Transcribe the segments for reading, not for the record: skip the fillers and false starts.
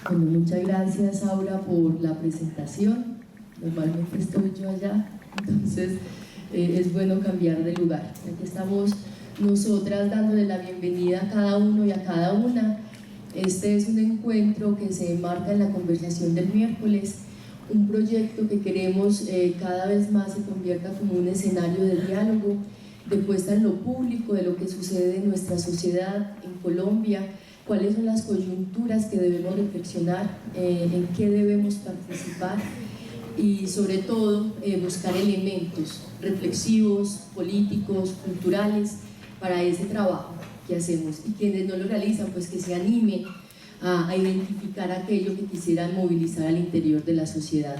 Bueno, muchas gracias, Aura, por la presentación. Normalmente estoy yo allá, entonces es bueno cambiar de lugar. Aquí estamos nosotras dándole la bienvenida a cada uno y a cada una. Este es un encuentro que se enmarca en la conversación del miércoles, un proyecto que queremos cada vez más se convierta como un escenario de diálogo, de puesta en lo público de lo que sucede en nuestra sociedad, en Colombia, cuáles son las coyunturas que debemos reflexionar, en qué debemos participar y sobre todo buscar elementos reflexivos, políticos, culturales para ese trabajo que hacemos, y quienes no lo realizan pues que se animen a identificar aquello que quisieran movilizar al interior de la sociedad.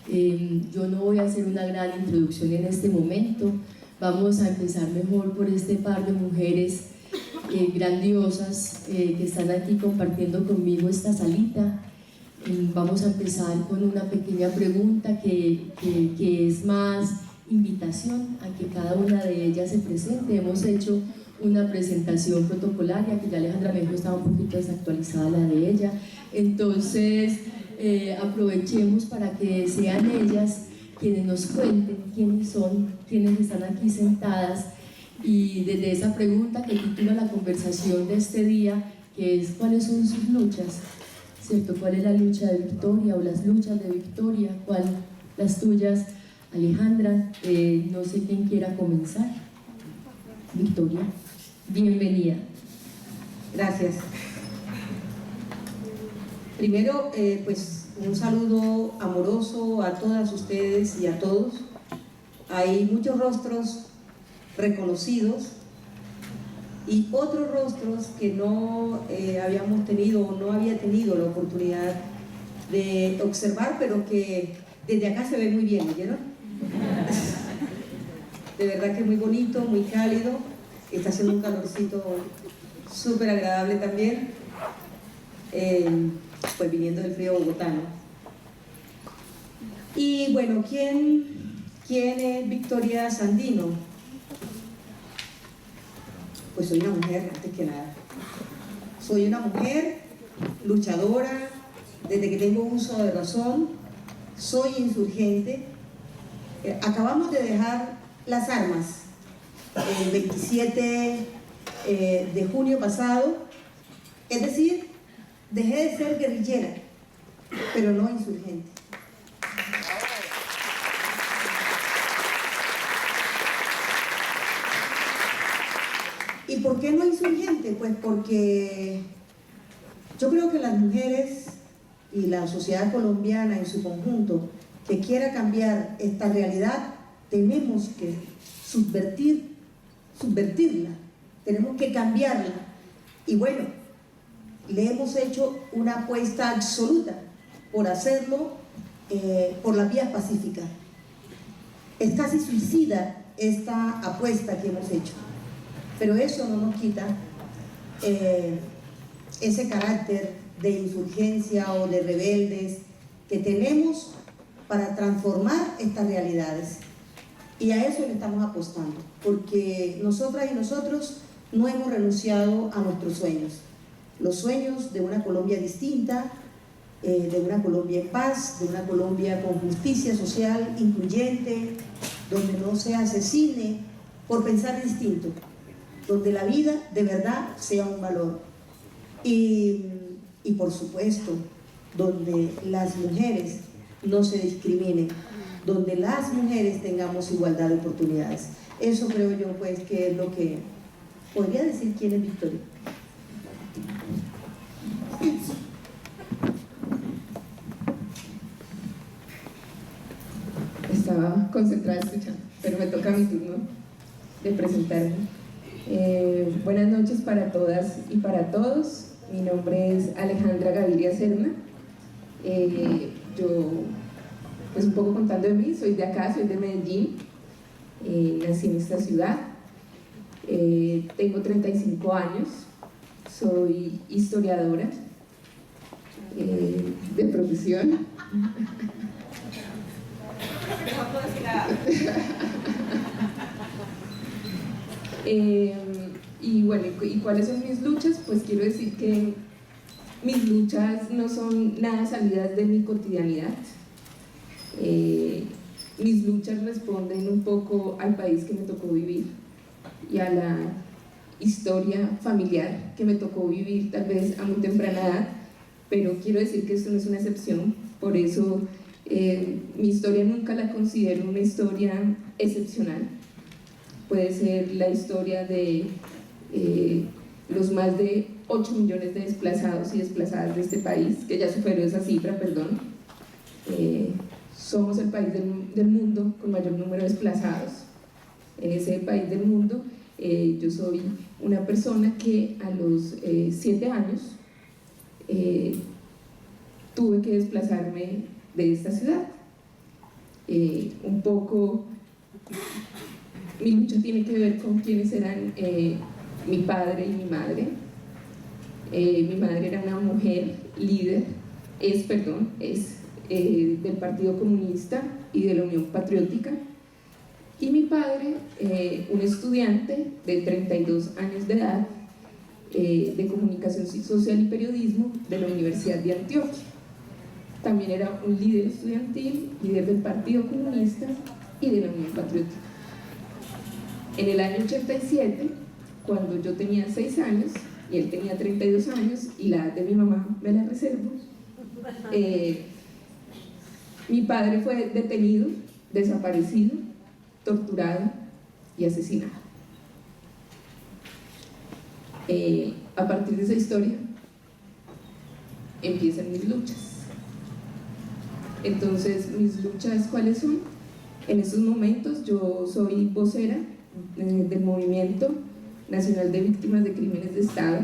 Yo no voy a hacer una gran introducción en este momento, vamos a empezar mejor por este par de mujeres grandiosas que están aquí compartiendo conmigo esta salita. Vamos a empezar con una pequeña pregunta que es más invitación a que cada una de ellas se presente. Hemos hecho una presentación protocolaria que ya Alejandra me dijo estaba un poquito desactualizada la de ella, entonces aprovechemos para que sean ellas quienes nos cuenten quiénes son, quiénes están aquí sentadas, y desde esa pregunta que titula la conversación de este día, que es ¿cuáles son sus luchas? ¿Cierto? ¿Cuál es la lucha de Victoria o las luchas de Victoria? ¿Cuál las tuyas, Alejandra? No sé quién quiera comenzar. Victoria, bienvenida. Gracias. Primero, pues un saludo amoroso a todas ustedes y a todos. Hay muchos rostros reconocidos y otros rostros que no habíamos tenido o no había tenido la oportunidad de observar, pero que desde acá se ve muy bien, ¿vieron? De verdad que es muy bonito, muy cálido, está haciendo un calorcito súper agradable también, pues viniendo del frío bogotano. Y bueno, ¿quién es Victoria Sandino? Pues soy una mujer, antes que nada. Soy una mujer luchadora, desde que tengo uso de razón, soy insurgente. Acabamos de dejar las armas el 27 de junio pasado, es decir, dejé de ser guerrillera, pero no insurgente. ¿Y por qué no insurgente? Pues porque yo creo que las mujeres y la sociedad colombiana en su conjunto que quiera cambiar esta realidad, tenemos que subvertirla, tenemos que cambiarla. Y bueno, le hemos hecho una apuesta absoluta por hacerlo por las vías pacíficas. Es casi suicida esta apuesta que hemos hecho, pero eso no nos quita ese carácter de insurgencia o de rebeldes que tenemos para transformar estas realidades, y a eso le estamos apostando, porque nosotras y nosotros no hemos renunciado a nuestros sueños, los sueños de una Colombia distinta, de una Colombia en paz, de una Colombia con justicia social, incluyente, donde no se asesine por pensar distinto, donde la vida de verdad sea un valor, y por supuesto donde las mujeres no se discriminen, donde las mujeres tengamos igualdad de oportunidades. Eso creo yo pues que es lo que podría decir quién es Victoria. Estaba concentrada escuchando, pero me toca mi turno de presentarme. Buenas noches para todas y para todos. Mi nombre es Alejandra Gaviria Serna. Yo, pues un poco contando de mí, soy de acá, soy de Medellín, nací en esta ciudad, tengo 35 años, soy historiadora de profesión. Y bueno, ¿y cuáles son mis luchas? Pues quiero decir que mis luchas no son nada salidas de mi cotidianidad. Mis luchas responden un poco al país que me tocó vivir y a la historia familiar que me tocó vivir tal vez a muy temprana edad, pero quiero decir que esto no es una excepción. Por eso mi historia nunca la considero una historia excepcional. Puede ser la historia de los más de 8 millones de desplazados y desplazadas de este país, que ya superó esa cifra, perdón. Somos el país del mundo con mayor número de desplazados. En ese país del mundo, yo soy una persona que a los 7 años tuve que desplazarme de esta ciudad. Un poco mi lucha tiene que ver con quiénes eran mi padre y mi madre. Mi madre era una mujer líder, es del Partido Comunista y de la Unión Patriótica, y mi padre, un estudiante de 32 años de edad de Comunicación Social y Periodismo de la Universidad de Antioquia. También era un líder estudiantil, líder del Partido Comunista y de la Unión Patriótica. En el año 87, cuando yo tenía 6 años y él tenía 32 años, y la edad de mi mamá me la reservo, mi padre fue detenido, desaparecido, torturado y asesinado. A partir de esa historia empiezan mis luchas. Entonces, mis luchas, ¿cuáles son? En estos momentos yo soy vocera del Movimiento Nacional de Víctimas de Crímenes de Estado.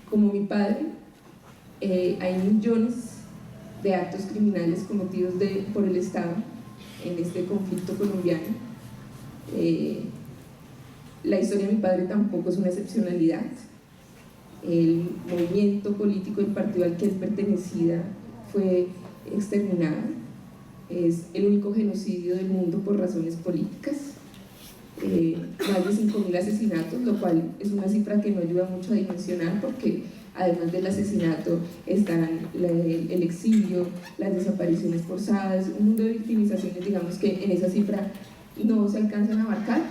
Como mi padre, hay millones de actos criminales cometidos por el Estado en este conflicto colombiano. La historia de mi padre tampoco es una excepcionalidad. El movimiento político del partido al que él pertenecía fue exterminado. Es el único genocidio del mundo por razones políticas. Más de 5.000 asesinatos, lo cual es una cifra que no ayuda mucho a dimensionar, porque además del asesinato están el exilio, las desapariciones forzadas, un mundo de victimizaciones, digamos, que en esa cifra no se alcanzan a abarcar,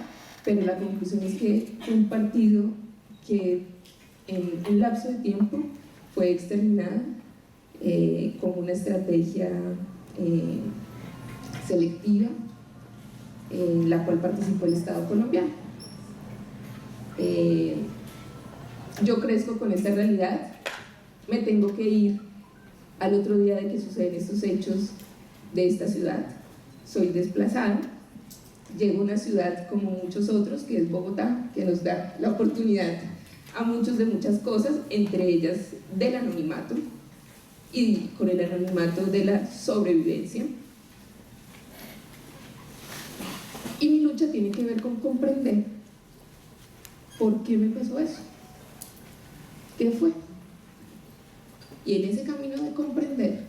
pero la conclusión es que fue un partido que en un lapso de tiempo fue exterminado como una estrategia selectiva en la cual participó el Estado colombiano. Yo crezco con esta realidad, me tengo que ir al otro día de que suceden estos hechos de esta ciudad, soy desplazada, llego a una ciudad como muchos otros, que es Bogotá, que nos da la oportunidad a muchos de muchas cosas, entre ellas del anonimato, y con el anonimato de la sobrevivencia. Y mi lucha tiene que ver con comprender por qué me pasó eso, qué fue. Y en ese camino de comprender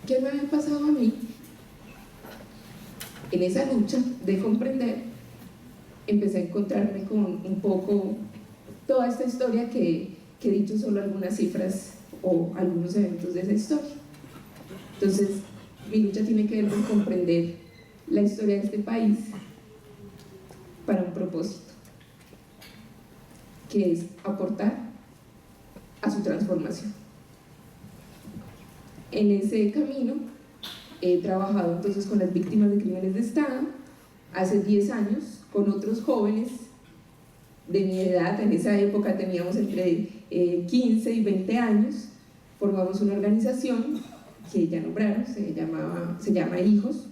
qué me había pasado a mí, en esa lucha de comprender, empecé a encontrarme con un poco toda esta historia que he dicho solo algunas cifras o algunos eventos de esa historia. Entonces, mi lucha tiene que ver con comprender la historia de este país para un propósito, que es aportar a su transformación. En ese camino he trabajado entonces con las víctimas de crímenes de Estado, hace 10 años con otros jóvenes de mi edad. En esa época teníamos entre 15 y 20 años, formamos una organización que ya nombraron, se llama Hijos,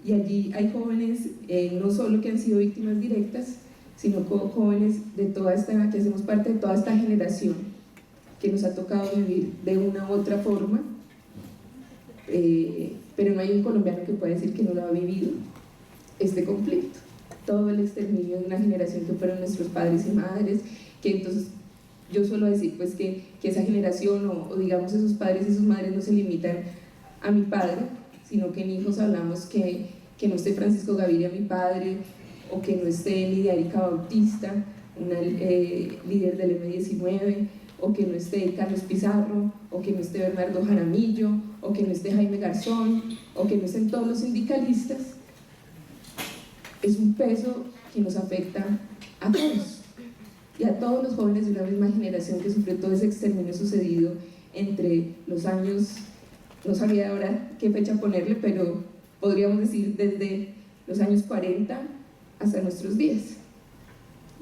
y allí hay jóvenes no solo que han sido víctimas directas, sino jóvenes de toda esta, que hacemos parte de toda esta generación que nos ha tocado vivir de una u otra forma, pero no hay un colombiano que pueda decir que no lo ha vivido, este conflicto, todo el exterminio de una generación que fueron nuestros padres y madres, que entonces yo suelo decir pues que esa generación o digamos esos padres y sus madres no se limitan a mi padre, sino que en Hijos hablamos que no esté Francisco Gaviria mi padre, o que no esté Lidia Erika Bautista, una líder del M19, o que no esté Carlos Pizarro, o que no esté Bernardo Jaramillo, o que no esté Jaime Garzón, o que no estén todos los sindicalistas, es un peso que nos afecta a todos, y a todos los jóvenes de una misma generación que sufrió todo ese exterminio sucedido entre los años, no sabía ahora qué fecha ponerle, pero podríamos decir desde los años 40 hasta nuestros días.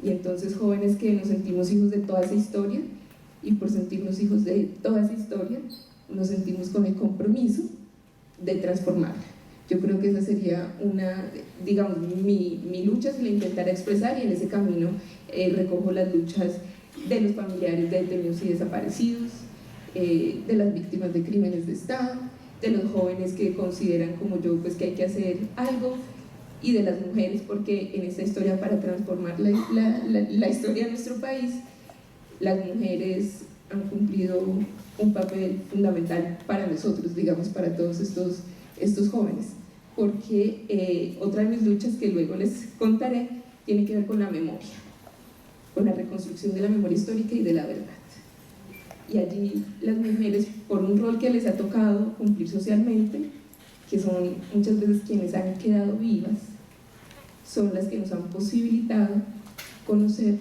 Y entonces jóvenes que nos sentimos hijos de toda esa historia, y por sentirnos hijos de toda esa historia, nos sentimos con el compromiso de transformarla. Yo creo que esa sería una, digamos, mi lucha, si la intentara expresar, y en ese camino recojo las luchas de los familiares de detenidos y desaparecidos, de las víctimas de crímenes de Estado, de los jóvenes que consideran como yo pues que hay que hacer algo, y de las mujeres, porque en esta historia, para transformar la historia de nuestro país, las mujeres han cumplido un papel fundamental para nosotros, digamos, para todos estos jóvenes, porque otra de mis luchas, que luego les contaré, tiene que ver con la memoria, con la reconstrucción de la memoria histórica y de la verdad. Y allí las mujeres, por un rol que les ha tocado cumplir socialmente, que son muchas veces quienes han quedado vivas, son las que nos han posibilitado conocer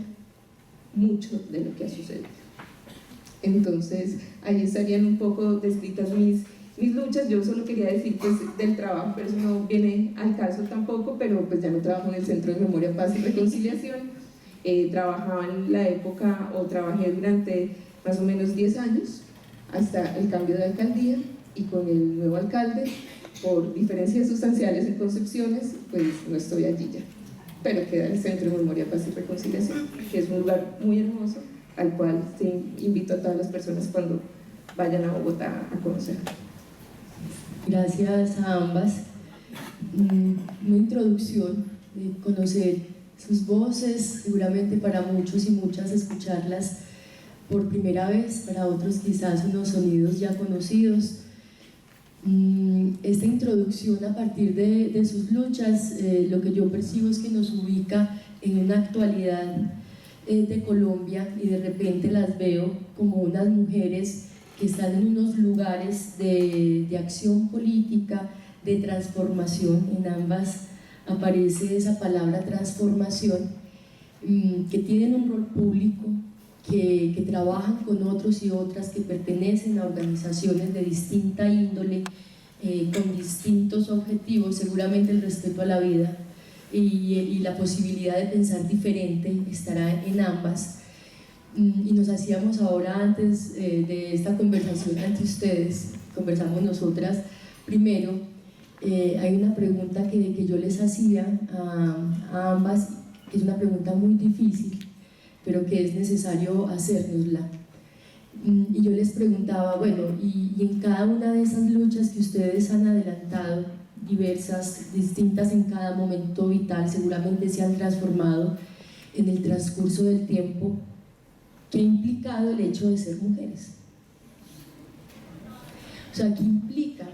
mucho de lo que ha sucedido. Entonces, ahí estarían un poco descritas mis luchas. Yo solo quería decir pues del trabajo, pero eso no viene al caso tampoco, pero pues ya no trabajo en el Centro de Memoria, Paz y Reconciliación. Trabajaba en la época, o trabajé durante más o menos 10 años, hasta el cambio de alcaldía, y con el nuevo alcalde, por diferencias sustanciales en concepciones, pues no estoy allí ya. Pero queda el Centro de Memoria, Paz y Reconciliación, que es un lugar muy hermoso, al cual invito a todas las personas cuando vayan a Bogotá a conocer. Gracias a ambas. Una introducción de conocer sus voces, seguramente para muchos y muchas escucharlas por primera vez, para otros quizás unos sonidos ya conocidos. Esta introducción a partir de sus luchas, lo que yo percibo es que nos ubica en una actualidad de Colombia, y de repente las veo como unas mujeres que están en unos lugares de acción política, de transformación. En ambas aparece esa palabra transformación, que tienen un rol público, que trabajan con otros y otras que pertenecen a organizaciones de distinta índole, con distintos objetivos, seguramente el respeto a la vida y la posibilidad de pensar diferente estará en ambas. Y nos hacíamos ahora, antes de esta conversación ante ustedes, conversamos nosotras primero, hay una pregunta que yo les hacía a ambas, que es una pregunta muy difícil, pero que es necesario hacérnosla. Y yo les preguntaba, bueno, y en cada una de esas luchas que ustedes han adelantado, diversas, distintas en cada momento vital, seguramente se han transformado en el transcurso del tiempo, ¿qué ha implicado el hecho de ser mujeres? O sea, ¿qué implica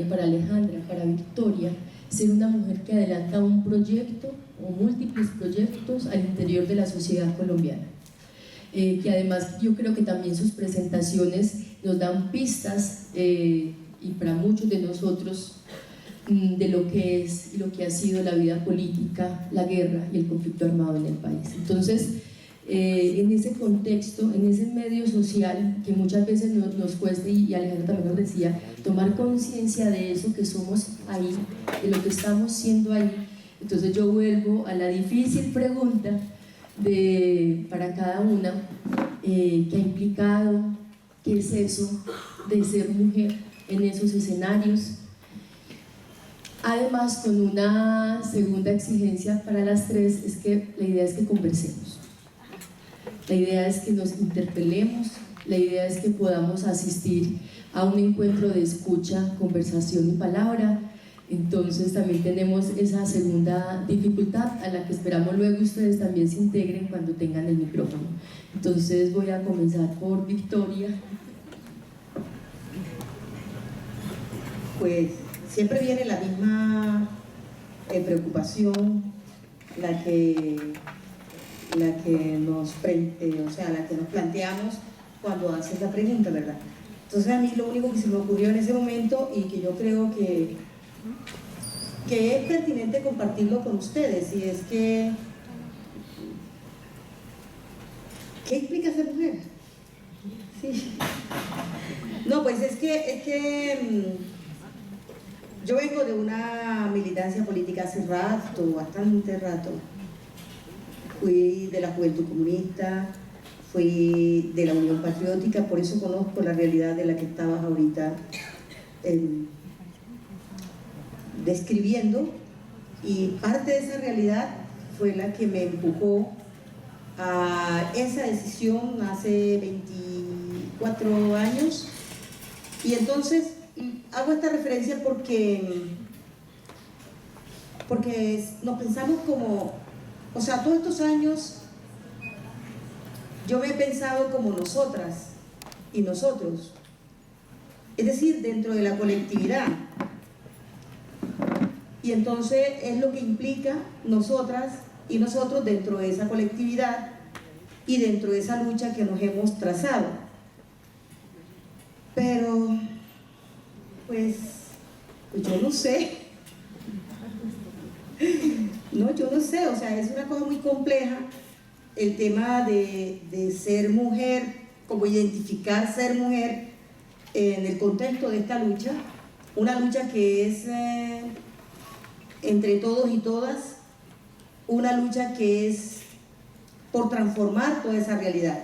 para Alejandra, para Victoria, ser una mujer que adelanta un proyecto o múltiples proyectos al interior de la sociedad colombiana? Que además yo creo que también sus presentaciones nos dan pistas, y para muchos de nosotros, de lo que es y lo que ha sido la vida política, la guerra y el conflicto armado en el país. Entonces, en ese contexto, en ese medio social que muchas veces nos cuesta, y Alejandra también nos decía, tomar conciencia de eso que somos ahí, de lo que estamos siendo ahí. Entonces yo vuelvo a la difícil pregunta para cada una, ¿qué ha implicado? ¿Qué es eso de ser mujer en esos escenarios? Además, con una segunda exigencia para las tres, es que la idea es que conversemos, la idea es que nos interpelemos, la idea es que podamos asistir a un encuentro de escucha, conversación y palabra. Entonces también tenemos esa segunda dificultad, a la que esperamos luego ustedes también se integren cuando tengan el micrófono. Entonces voy a comenzar por Victoria. Pues siempre viene la misma preocupación, la que o sea, la que nos planteamos cuando haces la pregunta, ¿verdad? Entonces a mí lo único que se me ocurrió en ese momento y que yo creo que es pertinente compartirlo con ustedes, y es que ¿qué implica ser mujer? Sí. No, pues es que yo vengo de una militancia política hace rato, bastante rato. Fui de la Juventud Comunista, fui de la Unión Patriótica, por eso conozco la realidad de la que estabas ahorita describiendo, y parte de esa realidad fue la que me empujó a esa decisión hace 24 años. Y entonces hago esta referencia porque nos pensamos como, o sea, todos estos años yo me he pensado como nosotras y nosotros, es decir, dentro de la colectividad. Y entonces es lo que implica nosotras y nosotros dentro de esa colectividad y dentro de esa lucha que nos hemos trazado. Pero, pues yo no sé. No, yo no sé, o sea, es una cosa muy compleja el tema de ser mujer, como identificar ser mujer en el contexto de esta lucha, una lucha que es entre todos y todas, una lucha que es por transformar toda esa realidad.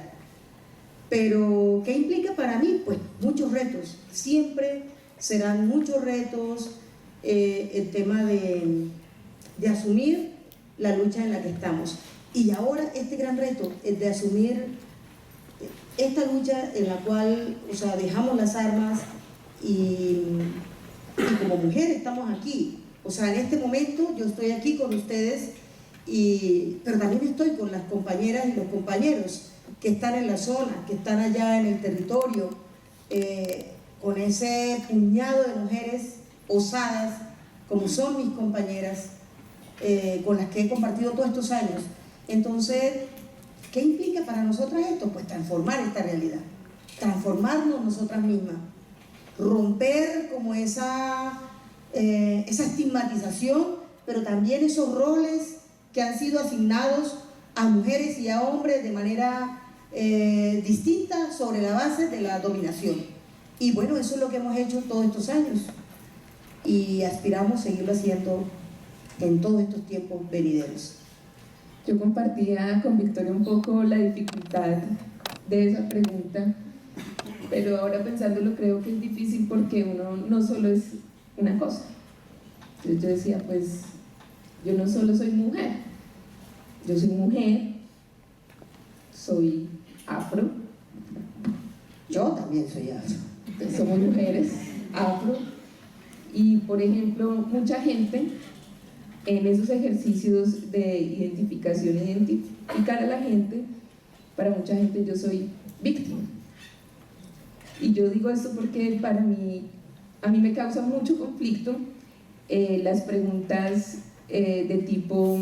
Pero, ¿qué implica para mí? Pues muchos retos, siempre serán muchos retos, el tema de asumir la lucha en la que estamos. Y ahora este gran reto es de asumir esta lucha en la cual, o sea, dejamos las armas y como mujeres estamos aquí. O sea, en este momento yo estoy aquí con ustedes, pero también estoy con las compañeras y los compañeros que están en la zona, que están allá en el territorio, con ese puñado de mujeres osadas, como son mis compañeras, con las que he compartido todos estos años. Entonces, ¿qué implica para nosotras esto? Pues transformar esta realidad, transformarnos nosotras mismas, romper como esa estigmatización, pero también esos roles que han sido asignados a mujeres y a hombres de manera distinta sobre la base de la dominación. Y bueno, eso es lo que hemos hecho todos estos años y aspiramos a seguirlo haciendo en todos estos tiempos venideros. Yo compartía con Victoria un poco la dificultad de esa pregunta, pero ahora pensándolo creo que es difícil porque uno no solo es una cosa. Entonces yo decía, pues yo no solo soy mujer, yo soy mujer, soy afro. Yo también soy afro. Entonces somos mujeres afro y, por ejemplo, mucha gente en esos ejercicios de identificación, identificar a la gente, para mucha gente yo soy víctima. Y yo digo esto porque para mí, a mí me causa mucho conflicto las preguntas de tipo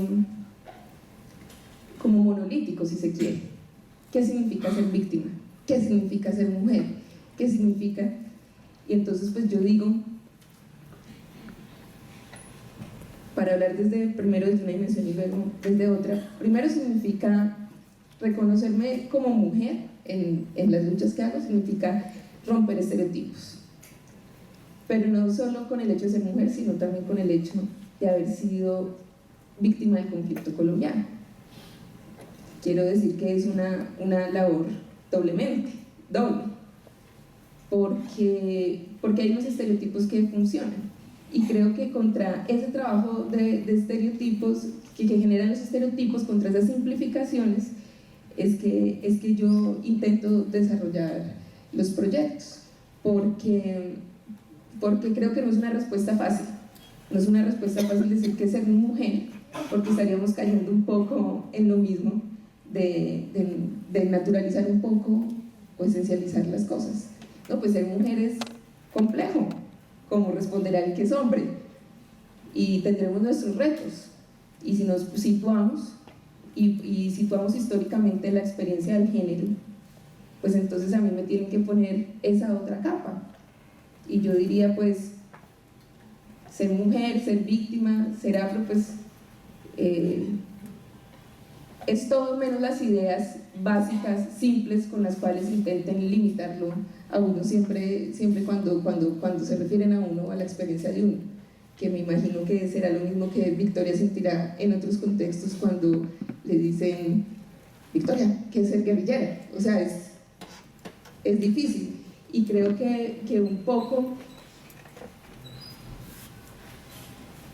como monolítico, si se quiere. ¿Qué significa ser víctima? ¿Qué significa ser mujer? ¿Qué significa? Y entonces pues yo digo, para hablar primero desde una dimensión y luego desde otra, primero significa reconocerme como mujer en las luchas que hago, significa romper estereotipos, pero no solo con el hecho de ser mujer, sino también con el hecho de haber sido víctima del conflicto colombiano. Quiero decir que es una labor doble, porque hay unos estereotipos que funcionan. Y creo que contra ese trabajo de estereotipos, que generan los estereotipos, contra esas simplificaciones, es que yo intento desarrollar los proyectos, porque creo que no es una respuesta fácil. No es una respuesta fácil decir que ser mujer, porque estaríamos cayendo un poco en lo mismo de naturalizar un poco o esencializar las cosas. No, pues ser mujer es complejo, como responderá el que es hombre, y tendremos nuestros retos, y si nos situamos y situamos históricamente la experiencia del género, pues entonces a mí me tienen que poner esa otra capa. Y yo diría, pues, ser mujer, ser víctima, ser afro, pues es todo menos las ideas básicas, simples, con las cuales intenten limitarlo a uno siempre cuando se refieren a uno o a la experiencia de uno, que me imagino que será lo mismo que Victoria sentirá en otros contextos cuando le dicen: Victoria, ¿qué es ser guerrillera? O sea, es difícil, y creo que un poco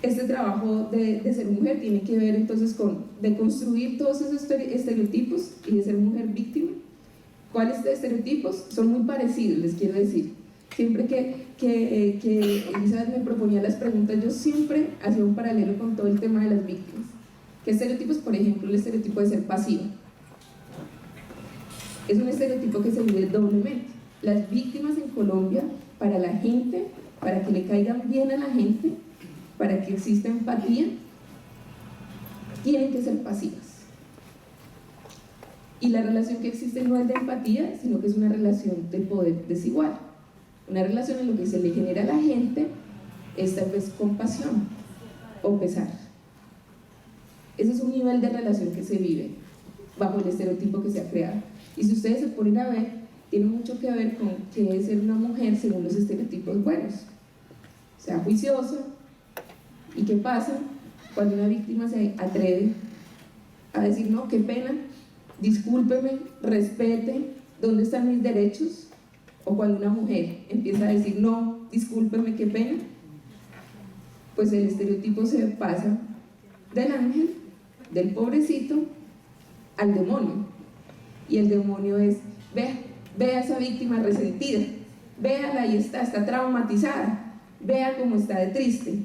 este trabajo de ser mujer tiene que ver entonces con deconstruir todos esos estereotipos y de ser mujer víctima. ¿Cuáles estereotipos? Son muy parecidos, les quiero decir. Siempre que Elizabeth me proponía las preguntas, yo siempre hacía un paralelo con todo el tema de las víctimas. ¿Qué estereotipos? Por ejemplo, el estereotipo de ser pasiva. Es un estereotipo que se vive doblemente. Las víctimas en Colombia, para la gente, para que le caigan bien a la gente, para que exista empatía, tienen que ser pasivas. Y la relación que existe no es de empatía, sino que es una relación de poder desigual. Una relación en la que se le genera a la gente es tal vez compasión o pesar. Ese es un nivel de relación que se vive bajo el estereotipo que se ha creado. Y si ustedes se ponen a ver, tiene mucho que ver con qué es ser una mujer según los estereotipos buenos. Sea juiciosa. ¿Y qué pasa cuando una víctima se atreve a decir: no, qué pena, discúlpeme, respete, ¿dónde están mis derechos? O cuando una mujer empieza a decir: no, discúlpeme, qué pena, pues el estereotipo se pasa del ángel, del pobrecito, al demonio. Y el demonio es: vea a esa víctima resentida, véala, ahí está traumatizada, vea cómo está de triste.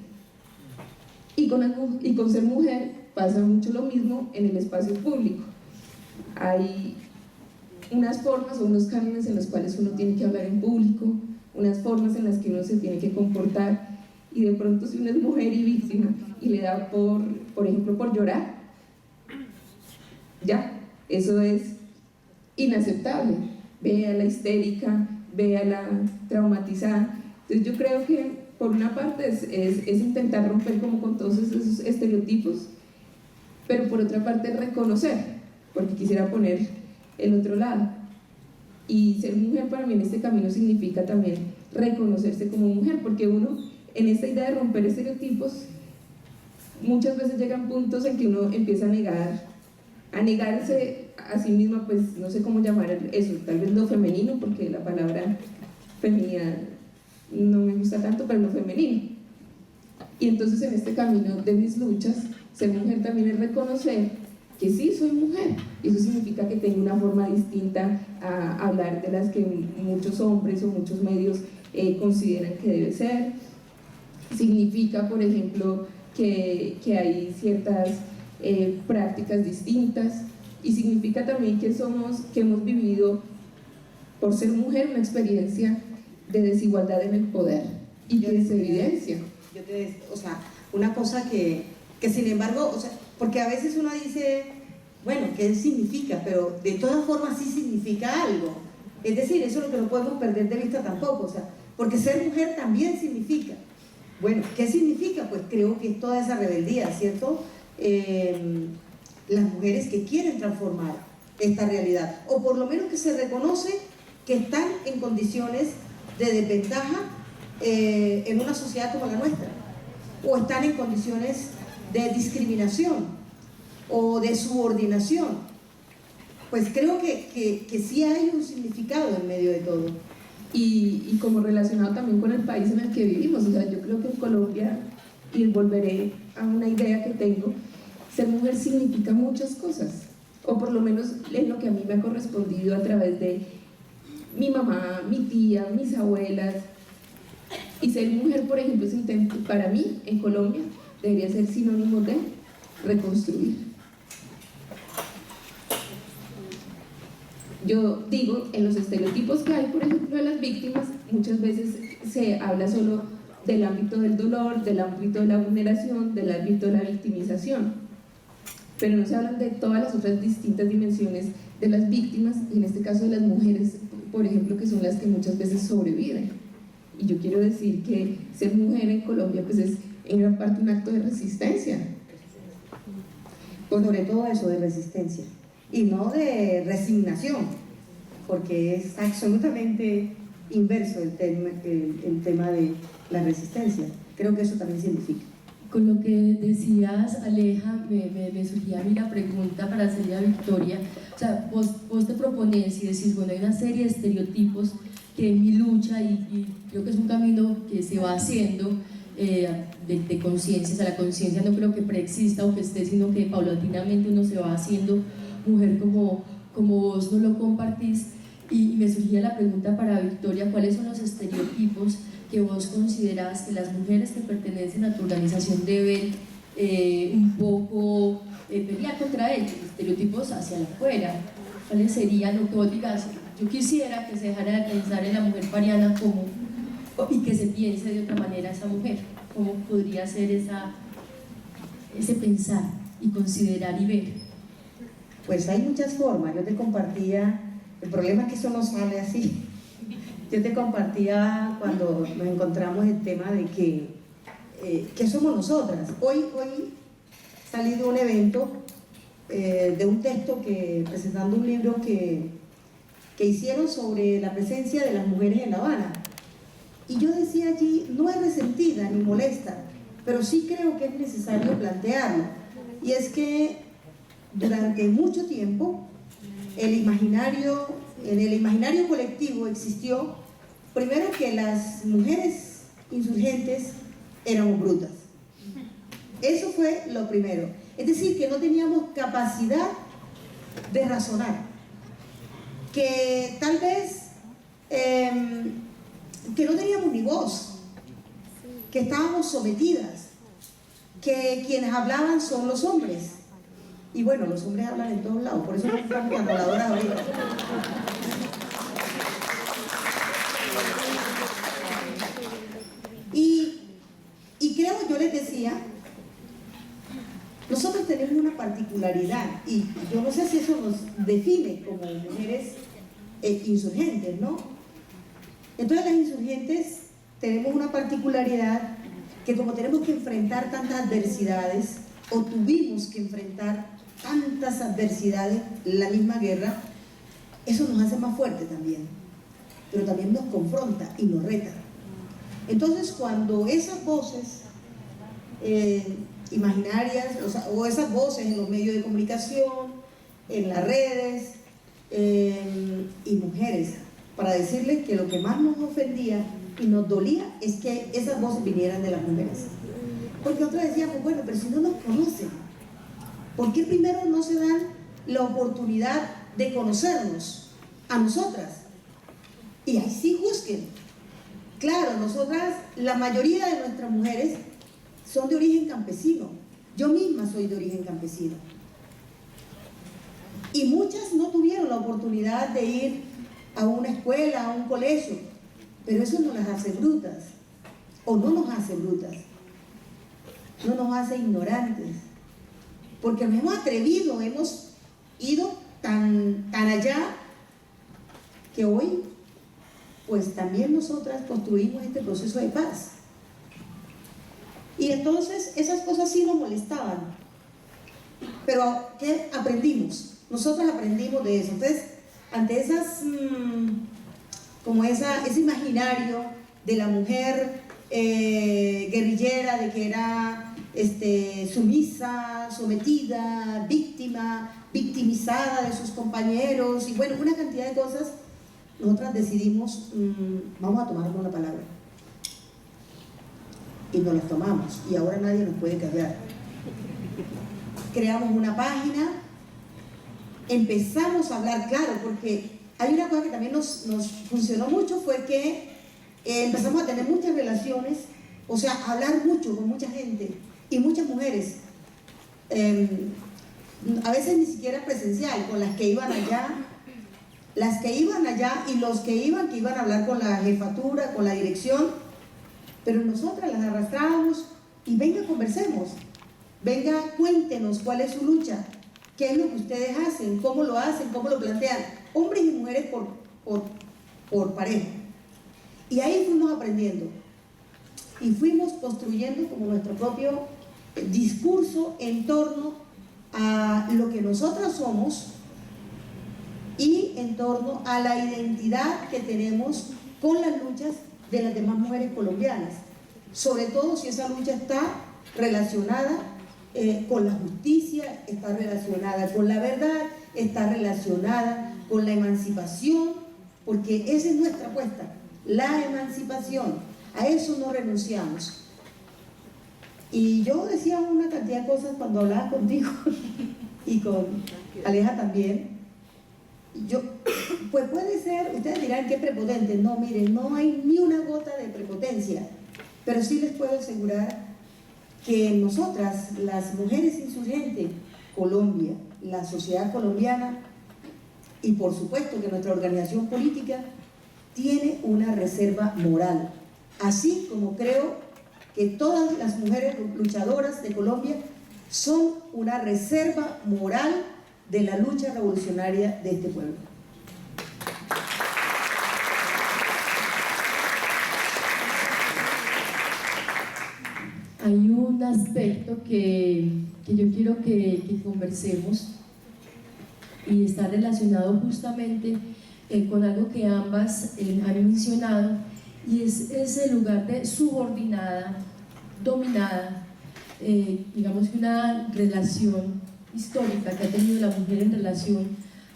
Y con ser mujer pasa mucho lo mismo en el espacio público. Hay unas formas o unos cánones en los cuales uno tiene que hablar en público, unas formas en las que uno se tiene que comportar, y de pronto si uno es mujer y víctima y le da por ejemplo, por llorar, ya, eso es inaceptable. Ve a la histérica, ve a la traumatizada. Entonces yo creo que por una parte es intentar romper como con todos esos estereotipos, pero por otra parte reconocer, porque quisiera poner el otro lado. Y ser mujer para mí en este camino significa también reconocerse como mujer, porque uno en esta idea de romper estereotipos muchas veces llegan puntos en que uno empieza a negarse a sí misma, pues no sé cómo llamar eso, tal vez lo femenino, porque la palabra femenina no me gusta tanto, pero lo femenino. Y entonces en este camino de mis luchas, ser mujer también es reconocer que sí soy mujer, y eso significa que tengo una forma distinta a hablar de las que muchos hombres o muchos medios consideran que debe ser. Significa, por ejemplo, que hay ciertas prácticas distintas, y significa también que hemos vivido, por ser mujer, una experiencia de desigualdad en el poder y que se evidencia. O sea, una cosa que sin embargo, o sea, porque a veces uno dice, bueno, ¿qué significa? Pero de todas formas sí significa algo. Es decir, eso es lo que no podemos perder de vista tampoco, o sea, porque ser mujer también significa. Bueno, ¿qué significa? Pues creo que es toda esa rebeldía, ¿cierto? Las mujeres que quieren transformar esta realidad, o por lo menos que se reconoce que están en condiciones de desventaja en una sociedad como la nuestra, o están en condiciones de discriminación o de subordinación. Pues creo que sí hay un significado en medio de todo. Y como relacionado también con el país en el que vivimos, o sea, yo creo que en Colombia, y volveré a una idea que tengo, ser mujer significa muchas cosas, o por lo menos es lo que a mí me ha correspondido a través de mi mamá, mi tía, mis abuelas. Y ser mujer, por ejemplo, para mí en Colombia debería ser sinónimo de reconstruir. Yo digo, en los estereotipos que hay, por ejemplo, de las víctimas, muchas veces se habla solo del ámbito del dolor, del ámbito de la vulneración, del ámbito de la victimización. pero no se hablan de todas las otras distintas dimensiones de las víctimas, y en este caso de las mujeres, por ejemplo, que son las que muchas veces sobreviven. Y yo quiero decir que ser mujer en Colombia pues es en gran parte un acto de resistencia. Sobre todo eso, de resistencia, y no de resignación, porque es absolutamente inverso el tema de la resistencia. Creo que eso también significa. Con lo que decías, Aleja, me surgía a mí la pregunta para hacerle a Victoria. O sea, vos te propones y decís, bueno, hay una serie de estereotipos que en mi lucha, y creo que es un camino que se va haciendo de conciencia, o sea, la conciencia no creo que preexista o que esté, sino que paulatinamente uno se va haciendo mujer como vos no lo compartís. Y me surgía la pregunta para Victoria, ¿cuáles son los estereotipos que vos considerás que las mujeres que pertenecen a tu organización deben un poco pelear contra ellos, estereotipos hacia afuera? ¿Cuáles serían lo que vos digas? Yo quisiera que se dejara de pensar en la mujer pariana como, y que se piense de otra manera esa mujer. ¿Cómo podría ser ese pensar y considerar y ver? Pues hay muchas formas. Yo te compartía, el problema es que eso no sale así. Yo te compartía cuando nos encontramos el tema de que somos nosotras. Hoy salí de un evento, de un texto presentando un libro que hicieron sobre la presencia de las mujeres en La Habana. Y yo decía allí, no es resentida ni molesta, pero sí creo que es necesario plantearlo. Y es que durante mucho tiempo en el imaginario colectivo existió, primero, que las mujeres insurgentes éramos brutas. Eso fue lo primero. Es decir, que no teníamos capacidad de razonar, que tal vez que no teníamos ni voz, que estábamos sometidas, que quienes hablaban son los hombres. Y bueno, los hombres hablan en todos lados, por eso no estamos tan habladoras ahorita. Y creo, yo les decía, nosotros tenemos una particularidad, y yo no sé si eso nos define como mujeres insurgentes, ¿no? Entonces las insurgentes tenemos una particularidad que, como tenemos que enfrentar tantas adversidades, o tuvimos que enfrentar tantas adversidades en la misma guerra, eso nos hace más fuerte también, pero también nos confronta y nos reta. Entonces, cuando esas voces imaginarias, o esas voces en los medios de comunicación, en las redes, y mujeres, para decirles que lo que más nos ofendía y nos dolía es que esas voces vinieran de las mujeres. Porque otras decíamos, bueno, pero si no nos conocen, ¿por qué primero no se dan la oportunidad de conocernos a nosotras? Y ahí sí juzguen. Claro, nosotras, la mayoría de nuestras mujeres son de origen campesino. Yo misma soy de origen campesino. Y muchas no tuvieron la oportunidad de ir a una escuela, a un colegio, pero eso no las hace brutas, o no nos hace brutas, no nos hace ignorantes, porque nos hemos atrevido, hemos ido tan allá, que hoy pues también nosotras construimos este proceso de paz. Y entonces esas cosas sí nos molestaban, pero ¿qué aprendimos? Nosotras aprendimos de eso. Entonces, ante ese imaginario de la mujer guerrillera, de que era sumisa, sometida, víctima, victimizada de sus compañeros, y bueno, una cantidad de cosas, nosotras decidimos, vamos a tomarnos la palabra. Y nos las tomamos, y ahora nadie nos puede callar. Creamos una página, empezamos a hablar, claro, porque hay una cosa que también nos funcionó mucho, fue que empezamos a tener muchas relaciones, o sea, a hablar mucho con mucha gente, y muchas mujeres, a veces ni siquiera presencial, con las que iban allá, y los que iban a hablar con la jefatura, con la dirección, pero nosotras las arrastrábamos, y venga, conversemos. venga, cuéntenos cuál es su lucha, qué es lo que ustedes hacen, cómo lo plantean, hombres y mujeres por pareja. Y ahí fuimos aprendiendo y fuimos construyendo como nuestro propio discurso en torno a lo que nosotras somos y en torno a la identidad que tenemos con las luchas de las demás mujeres colombianas, sobre todo si esa lucha está relacionada con la justicia, está relacionada con la verdad, está relacionada con la emancipación, porque esa es nuestra apuesta, la emancipación, a eso no renunciamos. Y yo decía una cantidad de cosas cuando hablaba contigo y con Aleja también. Pues puede ser, ustedes dirán que prepotente, no, miren, no hay ni una gota de prepotencia, pero sí les puedo asegurar que nosotras, las mujeres insurgentes, Colombia, la sociedad colombiana y por supuesto que nuestra organización política tiene una reserva moral, así como creo que todas las mujeres luchadoras de Colombia son una reserva moral de la lucha revolucionaria de este pueblo. Hay un aspecto que yo quiero que conversemos y está relacionado justamente con algo que ambas han mencionado, y es ese lugar de subordinada, dominada, digamos que una relación histórica que ha tenido la mujer en relación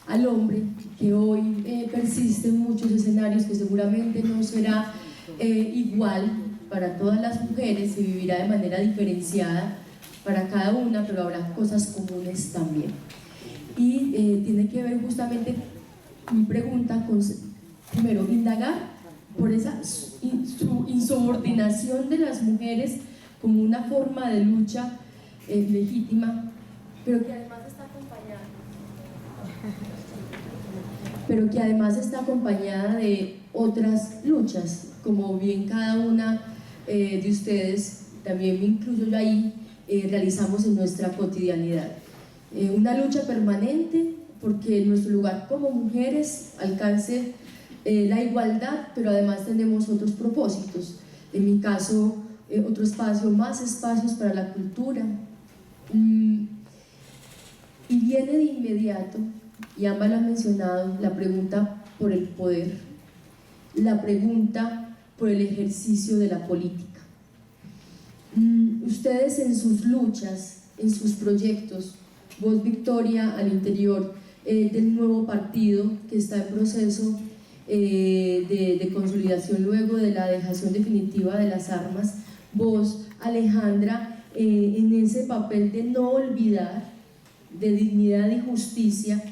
al hombre, que hoy persiste en muchos escenarios, que seguramente no será igual para todas las mujeres, se vivirá de manera diferenciada para cada una, pero habrá cosas comunes también. Y tiene que ver justamente mi pregunta con, primero, indagar por esa insubordinación de las mujeres como una forma de lucha legítima, pero que además está acompañada de otras luchas, como bien cada una de ustedes, también me incluyo yo ahí, realizamos en nuestra cotidianidad. Una lucha permanente porque nuestro lugar como mujeres alcance la igualdad, pero además tenemos otros propósitos. En mi caso, otro espacio, más espacios para la cultura. Y viene de inmediato, y ambas lo han mencionado, la pregunta por el poder, la pregunta por el ejercicio de la política. Ustedes en sus luchas, en sus proyectos, vos, Victoria, al interior del nuevo partido que está en proceso de consolidación luego de la dejación definitiva de las armas, vos, Alejandra, en ese papel de no olvidar, de dignidad y justicia,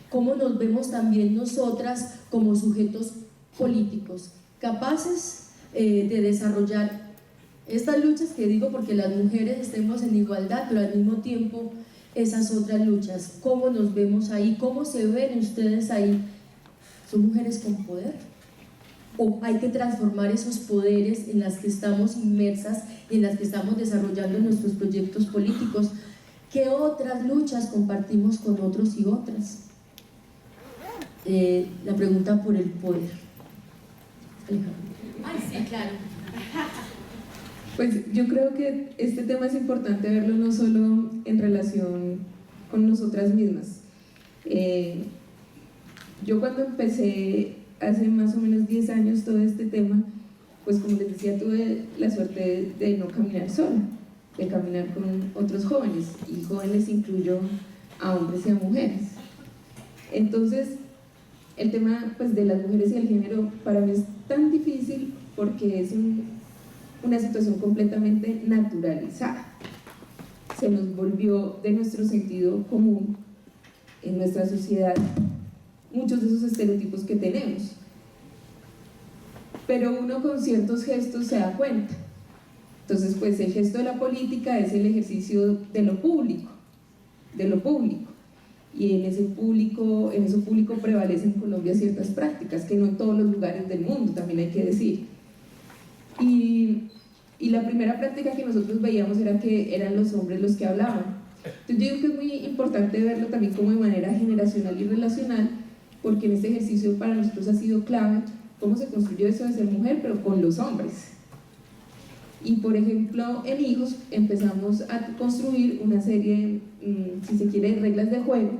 cómo nos vemos también nosotras como sujetos políticos, capaces de desarrollar estas luchas, que digo porque las mujeres estemos en igualdad, pero al mismo tiempo esas otras luchas, cómo nos vemos ahí, cómo se ven ustedes ahí. ¿Son mujeres con poder? ¿O hay que transformar esos poderes en las que estamos inmersas y en las que estamos desarrollando nuestros proyectos políticos? ¿Qué otras luchas compartimos con otros y otras? La pregunta por el poder. Ay, sí, claro. Pues yo creo que este tema es importante verlo no solo en relación con nosotras mismas. Yo cuando empecé hace más o menos 10 años todo este tema, pues como les decía, tuve la suerte de no caminar sola, de caminar con otros jóvenes, y jóvenes incluyo a hombres y a mujeres. Entonces, el tema pues, de las mujeres y el género para mí es tan difícil porque es una situación completamente naturalizada. Se nos volvió de nuestro sentido común en nuestra sociedad muchos de esos estereotipos que tenemos, pero uno con ciertos gestos se da cuenta. Entonces, pues el gesto de la política es el ejercicio de lo público, y en eso público prevalecen en Colombia ciertas prácticas que no en todos los lugares del mundo, también hay que decir. Y Y la primera práctica que nosotros veíamos era que eran los hombres los que hablaban. Entonces yo digo que es muy importante verlo también como de manera generacional y relacional, porque en este ejercicio para nosotros ha sido clave cómo se construyó eso de ser mujer, pero con los hombres. Y por ejemplo, en hijos empezamos a construir una serie, si se quiere, de reglas de juego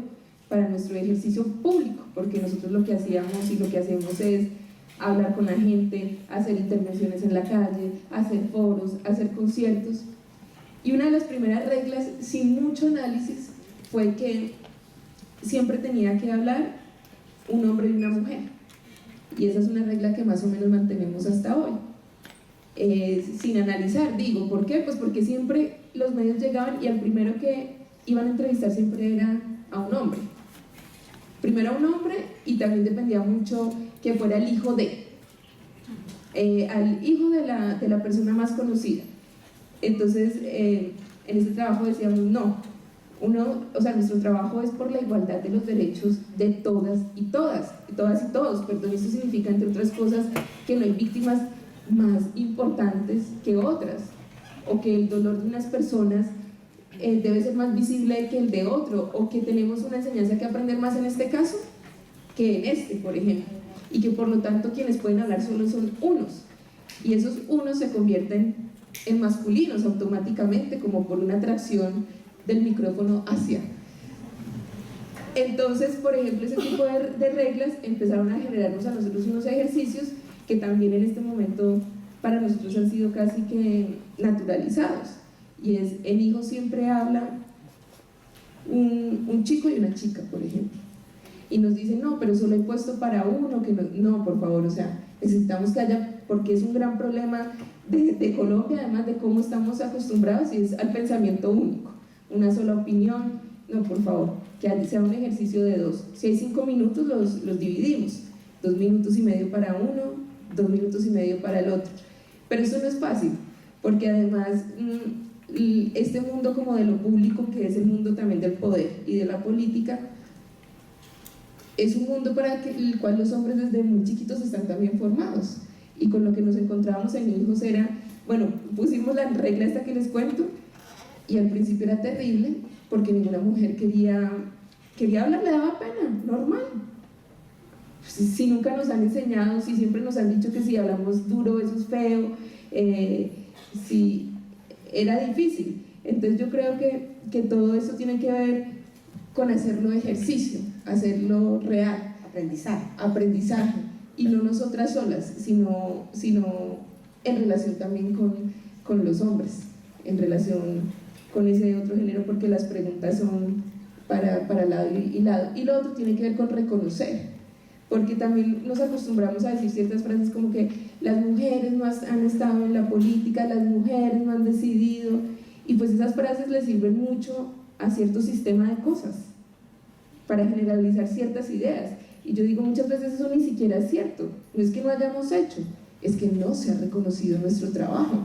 para nuestro ejercicio público, porque nosotros lo que hacíamos y lo que hacemos es hablar con la gente, hacer intervenciones en la calle, hacer foros, hacer conciertos. Y una de las primeras reglas, sin mucho análisis, fue que siempre tenía que hablar un hombre y una mujer. Y esa es una regla que más o menos mantenemos hasta hoy. Sin analizar, digo, ¿por qué? Pues porque siempre los medios llegaban y al primero que iban a entrevistar siempre era a un hombre. Primero a un hombre, y también dependía mucho que fuera el hijo al hijo de la persona más conocida. Entonces, en este trabajo decíamos, no, nuestro trabajo es por la igualdad de los derechos de todas y todos, perdón, eso significa, entre otras cosas, que no hay víctimas más importantes que otras, o que el dolor de unas personas debe ser más visible que el de otro, o que tenemos una enseñanza que aprender más en este caso que en este, por ejemplo, y que por lo tanto quienes pueden hablar solo son unos, y esos unos se convierten en masculinos automáticamente, como por una atracción del micrófono hacia. Entonces, por ejemplo, ese tipo de reglas empezaron a generarnos a nosotros unos ejercicios que también en este momento para nosotros han sido casi que naturalizados, y es, en hijos siempre habla un chico y una chica, por ejemplo, y nos dicen, no, pero solo he puesto para uno, que no, por favor, o sea, necesitamos que haya, porque es un gran problema de Colombia, además de cómo estamos acostumbrados, y es al pensamiento único, una sola opinión. No, por favor, que sea un ejercicio de dos. Si hay 5 minutos, los dividimos, 2 minutos y medio para uno, 2 minutos y medio para el otro. Pero eso no es fácil, porque además este mundo como de lo público, que es el mundo también del poder y de la política, es un mundo para el cual los hombres desde muy chiquitos están también formados, y con lo que nos encontrábamos en hijos era, bueno, pusimos la regla esta que les cuento, y al principio era terrible, porque ninguna mujer quería hablar, le daba pena, normal. Si nunca nos han enseñado, si siempre nos han dicho que si hablamos duro eso es feo, si era difícil. Entonces yo creo que todo eso tiene que ver con hacerlo ejercicio, hacerlo real, aprendizaje, y no nosotras solas, sino en relación también con los hombres, en relación con ese otro género, porque las preguntas son para lado y lado. Y lo otro tiene que ver con reconocer, porque también nos acostumbramos a decir ciertas frases como que las mujeres no han estado en la política, las mujeres no han decidido, y pues esas frases les sirven mucho a cierto sistema de cosas para generalizar ciertas ideas. Y yo digo, muchas veces eso ni siquiera es cierto, no es que no hayamos hecho, es que no se ha reconocido nuestro trabajo,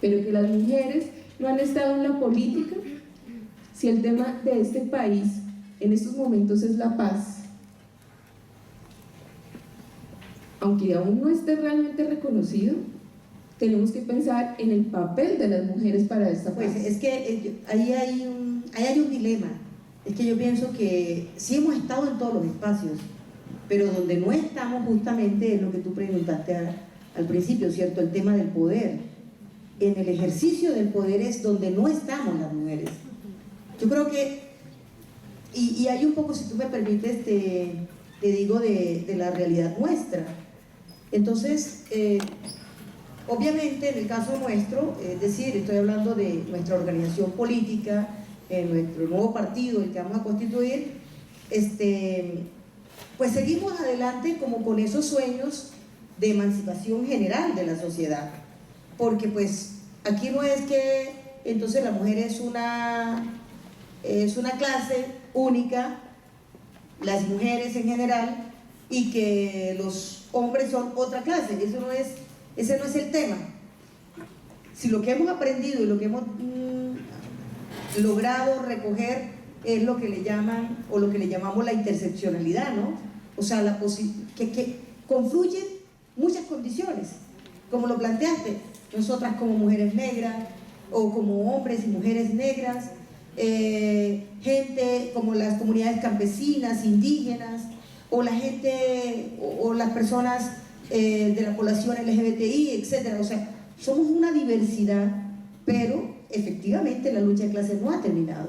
pero que las mujeres no han estado en la política. Si el tema de este país en estos momentos es la paz, aunque aún no esté realmente reconocido, tenemos que pensar en el papel de las mujeres para esta paz. Pues es que ahí hay un dilema. Es que yo pienso que sí hemos estado en todos los espacios, pero donde no estamos justamente es lo que tú preguntaste al principio, ¿cierto? El tema del poder. En el ejercicio del poder es donde no estamos las mujeres. Yo creo que, y hay un poco, si tú me permites, te digo de la realidad nuestra. Entonces, obviamente en el caso nuestro, es decir, estoy hablando de nuestra organización política, nuestro nuevo partido, el que vamos a constituir, pues seguimos adelante como con esos sueños de emancipación general de la sociedad, porque pues aquí no es que entonces la mujer es una clase única, las mujeres en general, y que los hombres son otra clase. Ese no es el tema. Si lo que hemos aprendido y lo que hemos logrado recoger es lo que le llaman, o lo que le llamamos la interseccionalidad, ¿no? O sea, que confluyen muchas condiciones, como lo planteaste. nosotras como mujeres negras o como hombres y mujeres negras, gente como las comunidades campesinas, indígenas, o la gente o las personas de la población LGBTI, etcétera. O sea, somos una diversidad, pero efectivamente la lucha de clases no ha terminado.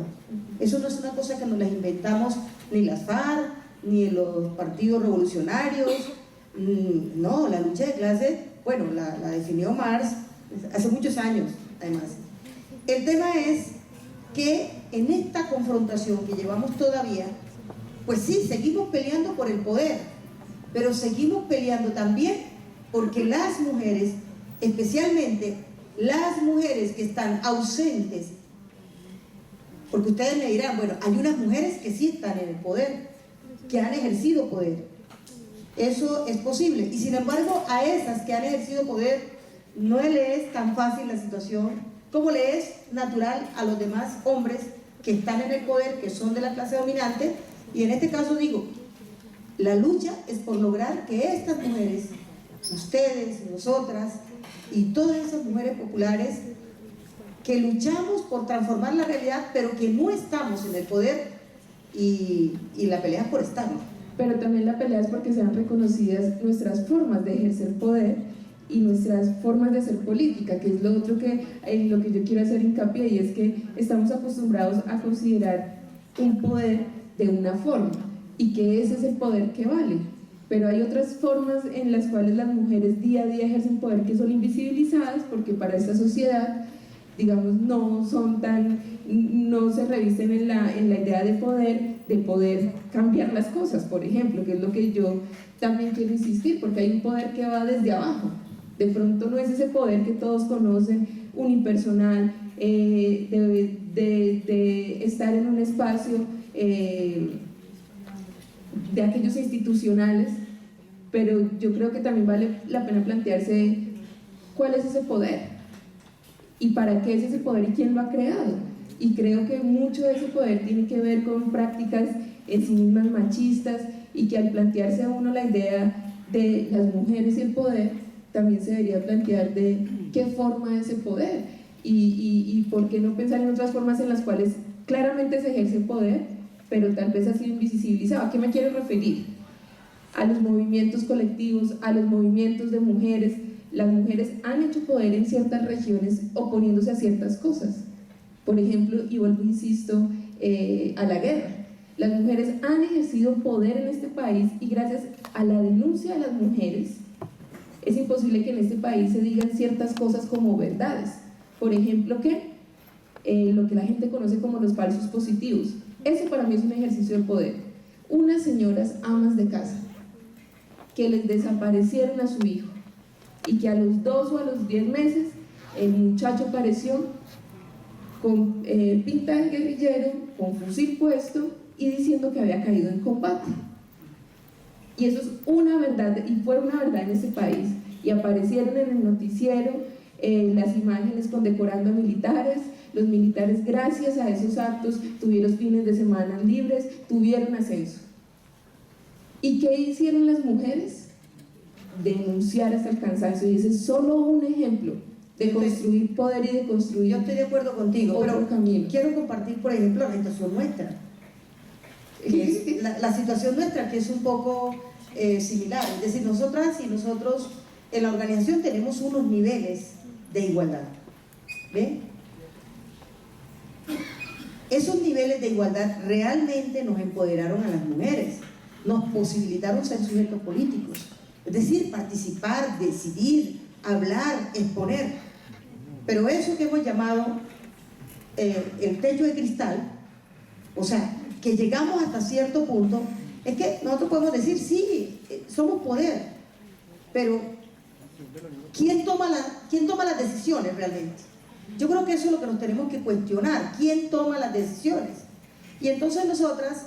Eso no es una cosa que nos las inventamos ni las FARC, ni los partidos revolucionarios. No, la lucha de clases, bueno, la definió Marx hace muchos años, además. El tema es que en esta confrontación que llevamos todavía, pues sí, seguimos peleando por el poder, pero seguimos peleando también porque las mujeres, especialmente las mujeres que están ausentes, porque ustedes me dirán, bueno, hay unas mujeres que sí están en el poder, que han ejercido poder, eso es posible, y sin embargo a esas que han ejercido poder no le es tan fácil la situación como le es natural a los demás hombres que están en el poder, que son de la clase dominante. Y en este caso digo, la lucha es por lograr que estas mujeres, ustedes, nosotras y todas esas mujeres populares que luchamos por transformar la realidad, pero que no estamos en el poder, y la pelea es por estar. Pero también la pelea es porque sean reconocidas nuestras formas de ejercer poder y nuestras formas de hacer política, que es lo otro en lo que yo quiero hacer hincapié, y es que estamos acostumbrados a considerar un poder de una forma y que ese es el poder que vale, pero hay otras formas en las cuales las mujeres día a día ejercen poder que son invisibilizadas porque para esta sociedad, digamos, no se revisten en la idea de poder cambiar las cosas, por ejemplo, que es lo que yo también quiero insistir, porque hay un poder que va desde abajo. De pronto no es ese poder que todos conocen, unipersonal, de estar en un espacio de aquellos institucionales, pero yo creo que también vale la pena plantearse cuál es ese poder y para qué es ese poder y quién lo ha creado. Y creo que mucho de ese poder tiene que ver con prácticas en sí mismas machistas, y que al plantearse a uno la idea de las mujeres y el poder, también se debería plantear de qué forma ese poder y por qué no pensar en otras formas en las cuales claramente se ejerce poder, pero tal vez ha sido invisibilizado. ¿A qué me quiero referir? A los movimientos colectivos, a los movimientos de mujeres. Las mujeres han hecho poder en ciertas regiones oponiéndose a ciertas cosas. Por ejemplo, y vuelvo, insisto, a la guerra. Las mujeres han ejercido poder en este país, y gracias a la denuncia de las mujeres es imposible que en este país se digan ciertas cosas como verdades. Por ejemplo, lo que la gente conoce como los falsos positivos. Eso para mí es un ejercicio de poder. Unas señoras amas de casa que les desaparecieron a su hijo y que a los 2 o a los 10 meses el muchacho apareció con pinta de guerrillero, con fusil puesto y diciendo que había caído en combate. Y eso es una verdad, y fue una verdad en ese país, y aparecieron en el noticiero las imágenes condecorando a militares. Los militares, gracias a esos actos, tuvieron fines de semana libres, tuvieron ascenso. ¿Y qué hicieron las mujeres? Denunciar hasta el cansancio, y ese es solo un ejemplo de construir poder y de construir. Yo estoy de acuerdo contigo, pero camino. Quiero compartir, por ejemplo, la situación nuestra, que es la situación nuestra, que es un poco similar. Es decir, nosotras y nosotros en la organización tenemos unos niveles de igualdad. ¿Ven? Esos niveles de igualdad realmente nos empoderaron a las mujeres, nos posibilitaron ser sujetos políticos, es decir, participar, decidir, hablar, exponer. Pero eso que hemos llamado el techo de cristal, o sea, que llegamos hasta cierto punto, es que nosotros podemos decir, sí, somos poder, pero ¿quién toma las decisiones realmente? Yo creo que eso es lo que nos tenemos que cuestionar, ¿quién toma las decisiones? Y entonces nosotras,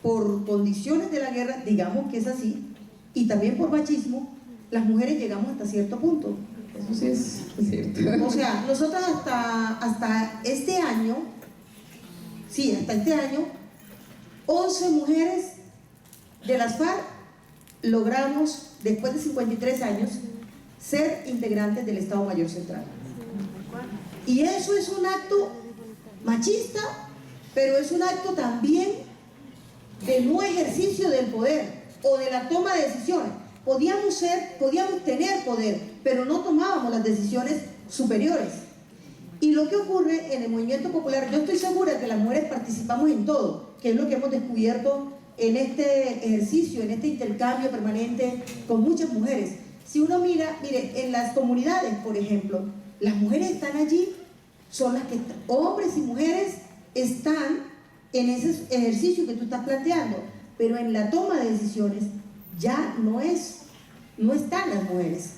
por condiciones de la guerra, digamos que es así, y también por machismo, las mujeres llegamos hasta cierto punto. Eso sí es cierto. O sea, nosotras hasta este año, 11 mujeres de las FARC logramos, después de 53 años, ser integrantes del Estado Mayor Central. Y eso es un acto machista, pero es un acto también de no ejercicio del poder o de la toma de decisiones. Podíamos tener poder, pero no tomábamos las decisiones superiores. Y lo que ocurre en el movimiento popular, yo estoy segura que las mujeres participamos en todo, que es lo que hemos descubierto en este ejercicio, en este intercambio permanente con muchas mujeres. Si uno mira, mire, en las comunidades, por ejemplo, las mujeres están allí, son las que, hombres y mujeres están en ese ejercicio que tú estás planteando, pero en la toma de decisiones ya no están las mujeres,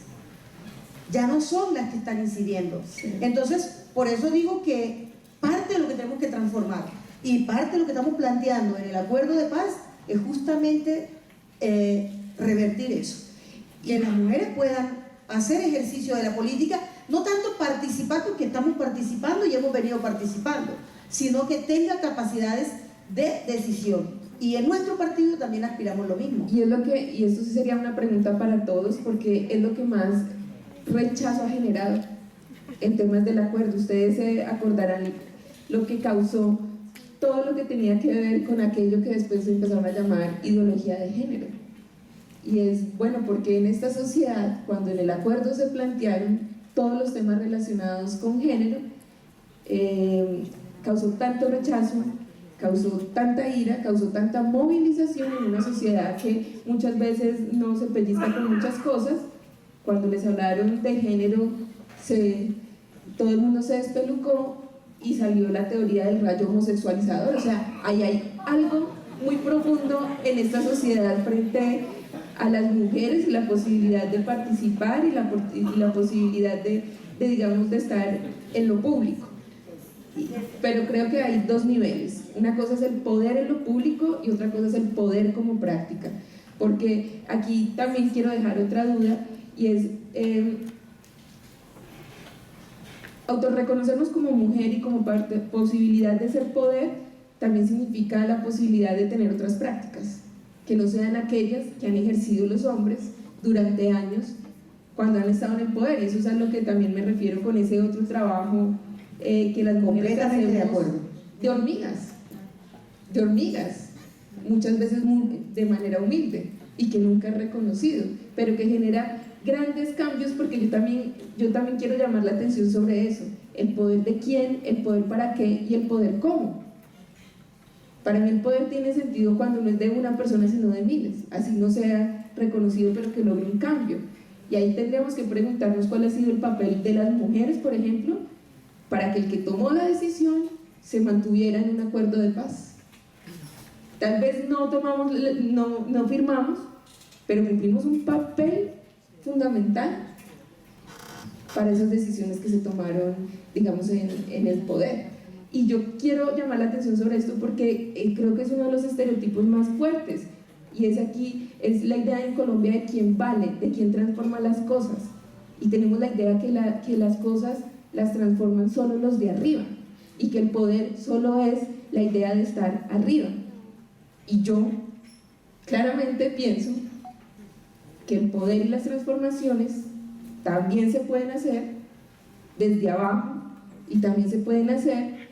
ya no son las que están incidiendo. Entonces, por eso digo que parte de lo que tenemos que transformar y parte de lo que estamos planteando en el acuerdo de paz es justamente revertir eso, que las mujeres puedan hacer ejercicio de la política, no tanto participar porque estamos participando y hemos venido participando, sino que tenga capacidades de decisión. Y en nuestro partido también aspiramos lo mismo. Y esto sí sería una pregunta para todos, porque es lo que más rechazo ha generado en temas del acuerdo. Ustedes se acordarán lo que causó todo lo que tenía que ver con aquello que después se empezaron a llamar ideología de género. Y es bueno porque en esta sociedad, cuando en el acuerdo se plantearon todos los temas relacionados con género, causó tanto rechazo, causó tanta ira, causó tanta movilización en una sociedad que muchas veces no se pellizca con muchas cosas. Cuando les hablaron de género, todo el mundo se despelucó y salió la teoría del rayo homosexualizador. O sea, ahí hay algo muy profundo en esta sociedad frente a las mujeres y la posibilidad de participar y la posibilidad de digamos, de estar en lo público. Pero creo que hay dos niveles. Una cosa es el poder en lo público y otra cosa es el poder como práctica. Porque aquí también quiero dejar otra duda, y es autorreconocernos como mujer y como posibilidad de ser poder también significa la posibilidad de tener otras prácticas que no sean aquellas que han ejercido los hombres durante años cuando han estado en el poder. Y eso es a lo que también me refiero con ese otro trabajo que las mujeres hacemos de hormigas, muchas veces de manera humilde y que nunca he reconocido, pero que genera grandes cambios, porque yo también quiero llamar la atención sobre eso: el poder de quién, el poder para qué y el poder cómo. Para mí el poder tiene sentido cuando no es de una persona sino de miles, así no sea reconocido pero que logre un cambio. Y ahí tendríamos que preguntarnos cuál ha sido el papel de las mujeres, por ejemplo, para que el que tomó la decisión se mantuviera en un acuerdo de paz. Tal vez no firmamos, pero cumplimos un papel fundamental para esas decisiones que se tomaron, digamos, en el poder. Y yo quiero llamar la atención sobre esto porque creo que es uno de los estereotipos más fuertes, y es la idea en Colombia de quién vale, de quién transforma las cosas, y tenemos la idea que las cosas las transforman solo los de arriba, y que el poder solo es la idea de estar arriba. Y yo claramente pienso que el poder y las transformaciones también se pueden hacer desde abajo, y también se pueden hacer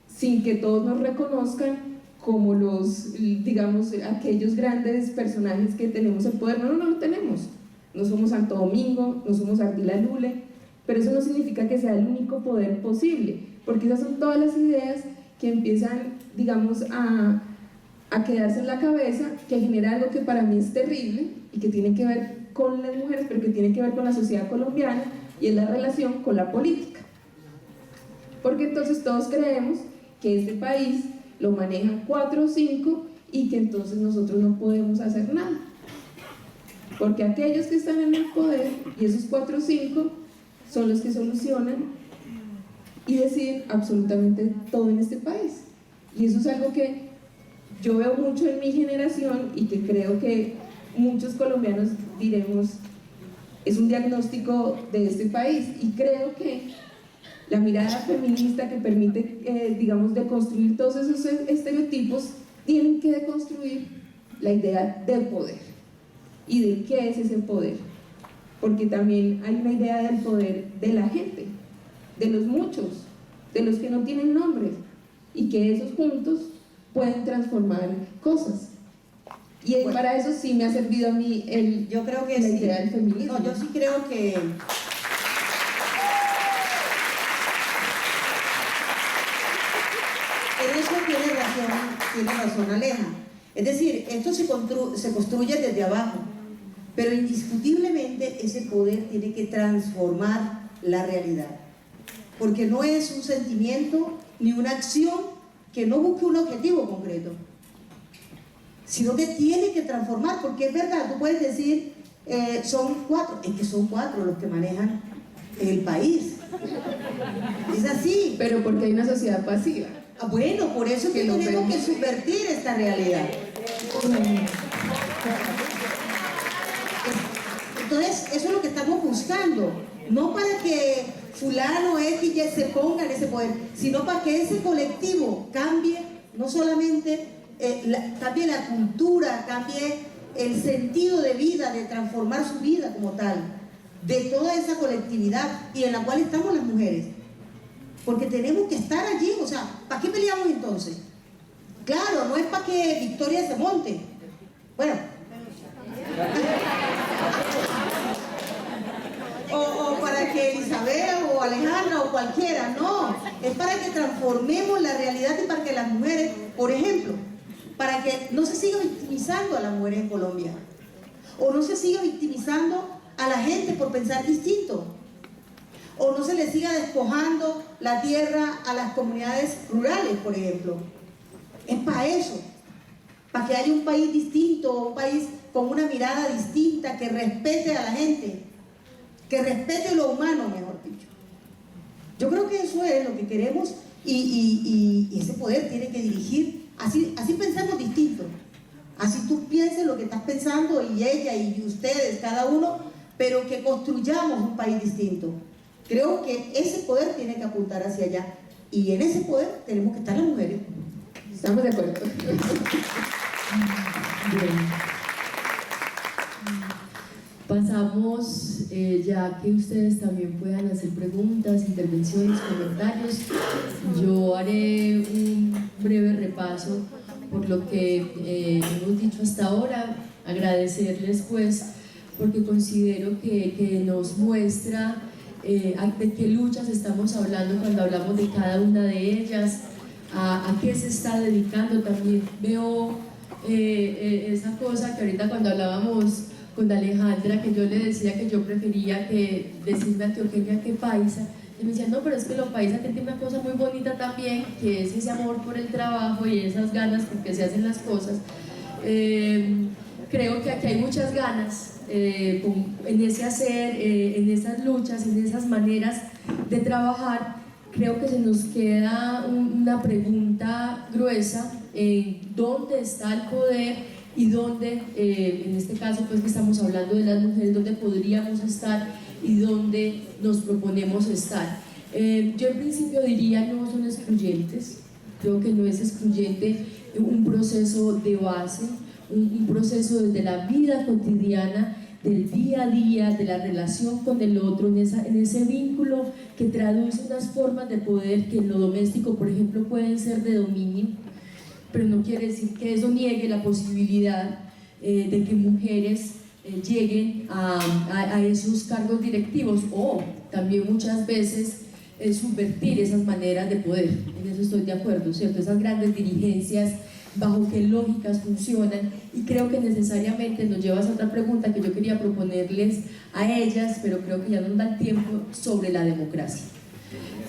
sin que todos nos reconozcan como digamos, aquellos grandes personajes que tenemos el poder. No lo tenemos. No somos Santo Domingo, no somos Ardila Lule, pero eso no significa que sea el único poder posible, porque esas son todas las ideas que empiezan, digamos, a quedarse en la cabeza, que genera algo que para mí es terrible y que tiene que ver con las mujeres, pero que tiene que ver con la sociedad colombiana, y es la relación con la política. Porque entonces todos creemos que este país lo manejan 4 o 5 y que entonces nosotros no podemos hacer nada. Porque aquellos que están en el poder, y esos 4 o 5, son los que solucionan y deciden absolutamente todo en este país. Y eso es algo que yo veo mucho en mi generación y que creo que muchos colombianos diremos es un diagnóstico de este país. Y creo que la mirada feminista que permite, digamos, deconstruir todos esos estereotipos, tienen que deconstruir la idea de poder y de qué es ese poder. porque también hay una idea del poder de la gente, de los muchos, de los que no tienen nombres, y que esos juntos pueden transformar cosas. Y bueno, para eso sí me ha servido a mí yo creo que la sí. idea del feminismo. No, yo sí creo que en eso tiene razón Aleja. Es decir, esto se construye desde abajo, pero indiscutiblemente ese poder tiene que transformar la realidad, porque no es un sentimiento ni una acción que no busque un objetivo concreto, sino que tiene que transformar, porque es verdad, tú puedes decir, son 4, es que son 4 los que manejan el país, es así. Pero porque hay una sociedad pasiva. Ah, bueno, por eso es que tenemos que subvertir esta realidad. Entonces, eso es lo que estamos buscando, no para que fulano X ya se ponga en ese poder, sino para que ese colectivo cambie, no solamente cambie la cultura, cambie el sentido de vida, de transformar su vida como tal, de toda esa colectividad y en la cual estamos las mujeres. Porque tenemos que estar allí, o sea, ¿para qué peleamos entonces? Claro, no es para que Victoria se monte. Bueno. O para que Isabel o Alejandra o cualquiera, no. Es para que transformemos la realidad y para que las mujeres, por ejemplo, para que no se siga victimizando a las mujeres en Colombia. O no se siga victimizando a la gente por pensar distinto. O no se le siga despojando la tierra a las comunidades rurales, por ejemplo. Es para eso, para que haya un país distinto, un país con una mirada distinta, que respete a la gente, que respete lo humano, mejor dicho. Yo creo que eso es lo que queremos y ese poder tiene que dirigir, así pensamos distinto, así tú pienses lo que estás pensando y ella y ustedes, cada uno, pero que construyamos un país distinto. Creo que ese poder tiene que apuntar hacia allá y en ese poder tenemos que estar las mujeres. Estamos de acuerdo. Bien. Pasamos, ya que ustedes también puedan hacer preguntas, intervenciones, comentarios. Yo haré un breve repaso por lo que hemos dicho hasta ahora. Agradecerles pues porque considero que nos muestra de qué luchas estamos hablando cuando hablamos de cada una de ellas, a qué se está dedicando. También veo esa cosa que ahorita cuando hablábamos con Alejandra, que yo le decía que yo prefería que decirme antioqueña que paisa, y me decía, no, pero es que los paisas tienen una cosa muy bonita también, que es ese amor por el trabajo y esas ganas porque se hacen las cosas. Creo que aquí hay muchas ganas en ese hacer, en esas luchas, en esas maneras de trabajar. Creo que se nos queda una pregunta gruesa en dónde está el poder y dónde, en este caso pues que estamos hablando de las mujeres, dónde podríamos estar y dónde nos proponemos estar. Yo en principio diría no son excluyentes, creo que no es excluyente un proceso de base, un proceso desde la vida cotidiana, del día a día, de la relación con el otro, en ese vínculo que traduce unas formas de poder que en lo doméstico, por ejemplo, pueden ser de dominio, pero no quiere decir que eso niegue la posibilidad de que mujeres lleguen a esos cargos directivos, o también muchas veces subvertir esas maneras de poder. En eso estoy de acuerdo, ¿cierto? Esas grandes dirigencias, bajo qué lógicas funcionan, y creo que necesariamente nos llevas a otra pregunta que yo quería proponerles a ellas, pero creo que ya no nos da el tiempo, sobre la democracia.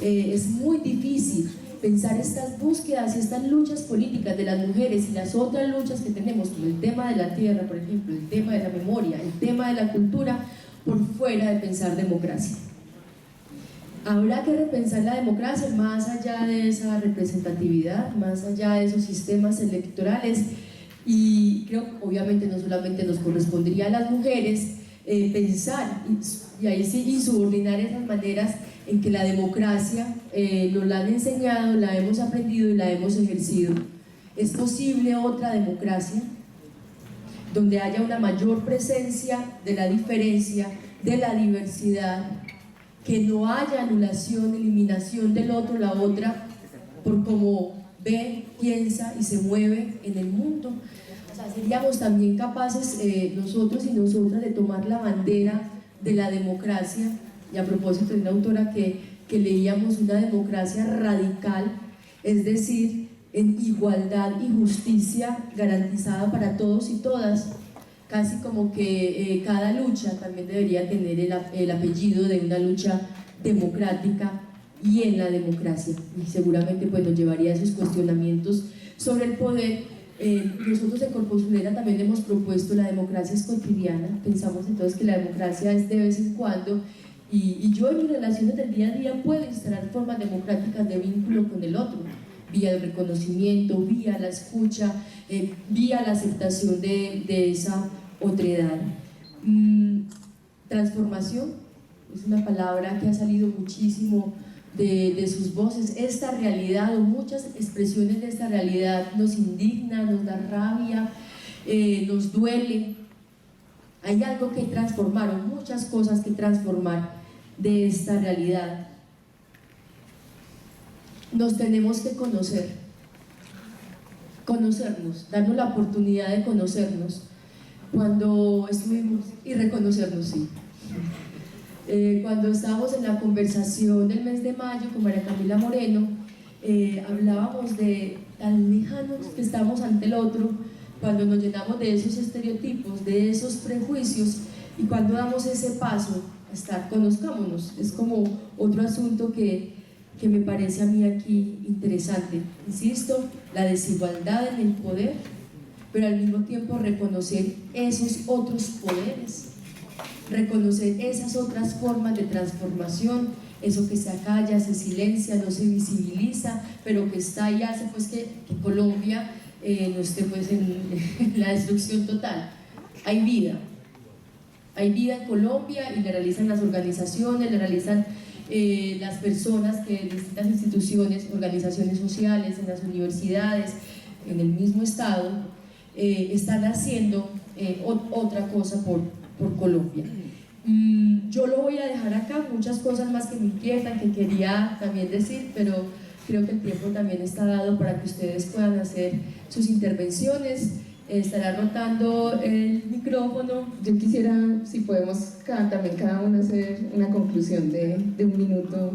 Es muy difícil pensar estas búsquedas y estas luchas políticas de las mujeres y las otras luchas que tenemos, como el tema de la tierra, por ejemplo, el tema de la memoria, el tema de la cultura, por fuera de pensar democracia. Habrá que repensar la democracia más allá de esa representatividad, más allá de esos sistemas electorales, y creo que obviamente no solamente nos correspondería a las mujeres pensar y ahí sí y subordinar esas maneras en que la democracia nos la han enseñado, la hemos aprendido y la hemos ejercido. ¿Es posible otra democracia donde haya una mayor presencia de la diferencia, de la diversidad, que no haya anulación, eliminación del otro, la otra, por cómo ve, piensa y se mueve en el mundo. O sea, seríamos también capaces nosotros y nosotras de tomar la bandera de la democracia, y a propósito de una autora que leíamos, una democracia radical, es decir, en igualdad y justicia garantizada para todos y todas, casi como que cada lucha también debería tener el apellido de una lucha democrática y en la democracia, y seguramente pues nos llevaría a esos cuestionamientos sobre el poder. Nosotros en Corposulera también hemos propuesto la democracia es cotidiana, pensamos entonces que la democracia es de vez en cuando, y yo en mis relaciones del día a día puedo instalar formas democráticas de vínculo con el otro, vía el reconocimiento, vía la escucha, vía la aceptación de esa otredad. Transformación es una palabra que ha salido muchísimo de sus voces. Esta realidad o muchas expresiones de esta realidad nos indigna, nos da rabia, nos duele. Hay algo que transformar o muchas cosas que transformar de esta realidad. Nos tenemos que conocernos, darnos la oportunidad de conocernos cuando estuvimos, y reconocernos, sí. Cuando estábamos en la conversación del mes de mayo con María Camila Moreno, hablábamos de tan lejanos que estamos ante el otro, cuando nos llenamos de esos estereotipos, de esos prejuicios, y cuando damos ese paso a estar, conozcámonos. Es como otro asunto que me parece a mí aquí interesante. Insisto, la desigualdad en el poder, pero al mismo tiempo reconocer esos otros poderes, reconocer esas otras formas de transformación, eso que se acalla, se silencia, no se visibiliza, pero que está y hace pues que Colombia no esté pues en la destrucción total. Hay vida en Colombia, y le realizan las organizaciones, le realizan las personas que en distintas instituciones, organizaciones sociales, en las universidades, en el mismo estado, están haciendo otra cosa por Colombia. Yo lo voy a dejar acá, muchas cosas más que me inquietan, que quería también decir, pero creo que el tiempo también está dado para que ustedes puedan hacer sus intervenciones. Estará rotando el micrófono. Yo quisiera, si podemos también cada uno hacer una conclusión de un minuto,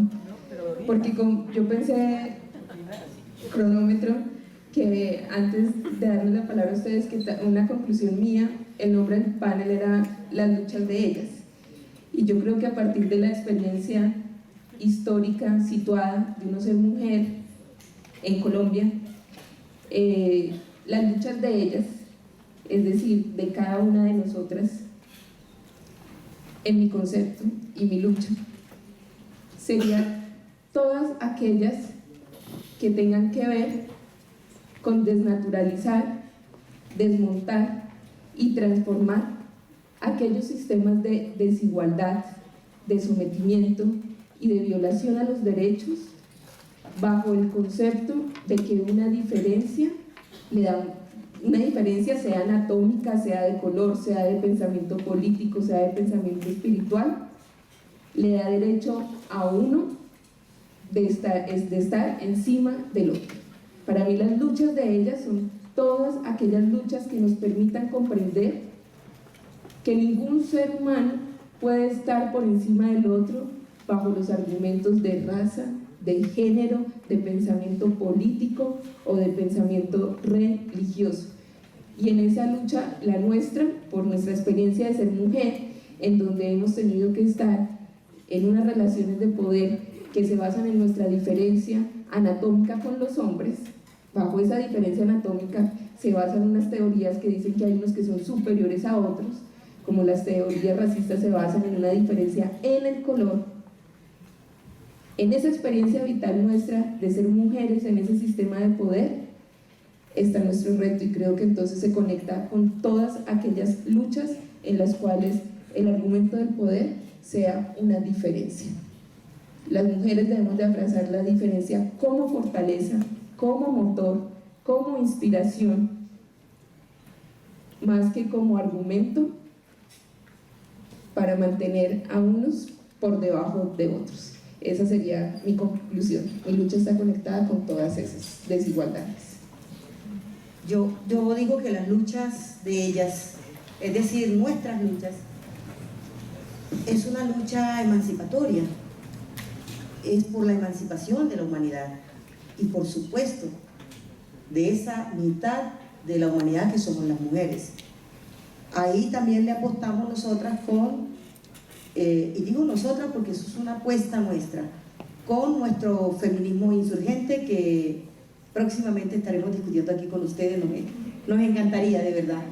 porque yo pensé, cronómetro, que antes de darles la palabra a ustedes, que una conclusión mía, el nombre del panel era Las luchas de ellas, y yo creo que a partir de la experiencia histórica situada de uno ser mujer en Colombia, las luchas de ellas, es decir, de cada una de nosotras, en mi concepto y mi lucha, serían todas aquellas que tengan que ver con desnaturalizar, desmontar y transformar aquellos sistemas de desigualdad, de sometimiento y de violación a los derechos, bajo el concepto de que una diferencia sea anatómica, sea de color, sea de pensamiento político, sea de pensamiento espiritual, le da derecho a uno de estar encima del otro. Para mí las luchas de ellas son todas aquellas luchas que nos permitan comprender que ningún ser humano puede estar por encima del otro bajo los argumentos de raza, de género, de pensamiento político o de pensamiento religioso. Y en esa lucha, la nuestra, por nuestra experiencia de ser mujer, en donde hemos tenido que estar en unas relaciones de poder que se basan en nuestra diferencia anatómica con los hombres, bajo esa diferencia anatómica se basan unas teorías que dicen que hay unos que son superiores a otros, como las teorías racistas se basan en una diferencia en el color. En esa experiencia vital nuestra de ser mujeres en ese sistema de poder está nuestro reto, y creo que entonces se conecta con todas aquellas luchas en las cuales el argumento del poder sea una diferencia. Las mujeres debemos de abrazar la diferencia como fortaleza, como motor, como inspiración, más que como argumento para mantener a unos por debajo de otros. Esa sería mi conclusión. Mi lucha está conectada con todas esas desigualdades. Yo digo que las luchas de ellas, es decir, nuestras luchas, es una lucha emancipatoria, es por la emancipación de la humanidad y por supuesto de esa mitad de la humanidad que somos las mujeres. Ahí también le apostamos nosotras con, y digo nosotras porque eso es una apuesta nuestra, con nuestro feminismo insurgente que próximamente estaremos discutiendo aquí con ustedes, nos encantaría de verdad.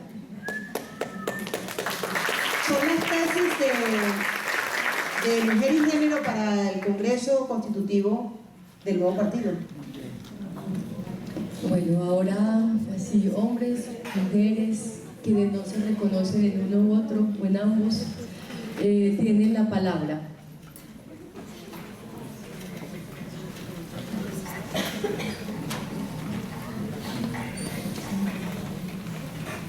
Son las tesis de Mujer y Género para el Congreso Constitutivo del nuevo partido. Bueno, ahora así, hombres, mujeres, quienes no se reconocen en uno u otro o en ambos, tienen la palabra.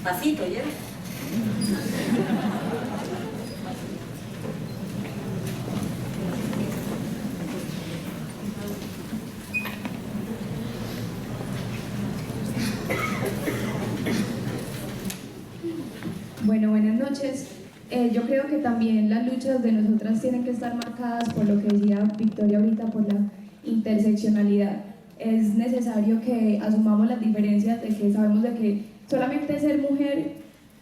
Pasito, ¿ya? Bueno, buenas noches. Yo creo que también las luchas de nosotras tienen que estar marcadas por lo que decía Victoria ahorita, por la interseccionalidad. Es necesario que asumamos las diferencias, de que sabemos de que solamente ser mujer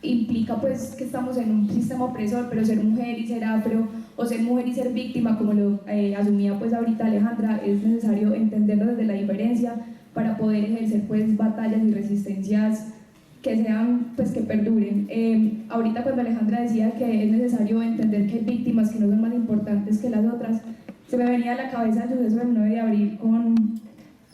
implica pues que estamos en un sistema opresor, pero ser mujer y ser afro, o ser mujer y ser víctima, como lo asumía pues ahorita Alejandra, es necesario entenderlo desde la diferencia para poder ejercer pues batallas y resistencias que sean, pues que perduren. Ahorita cuando Alejandra decía que es necesario entender que hay víctimas que no son más importantes que las otras, se me venía a la cabeza el suceso del 9 de abril con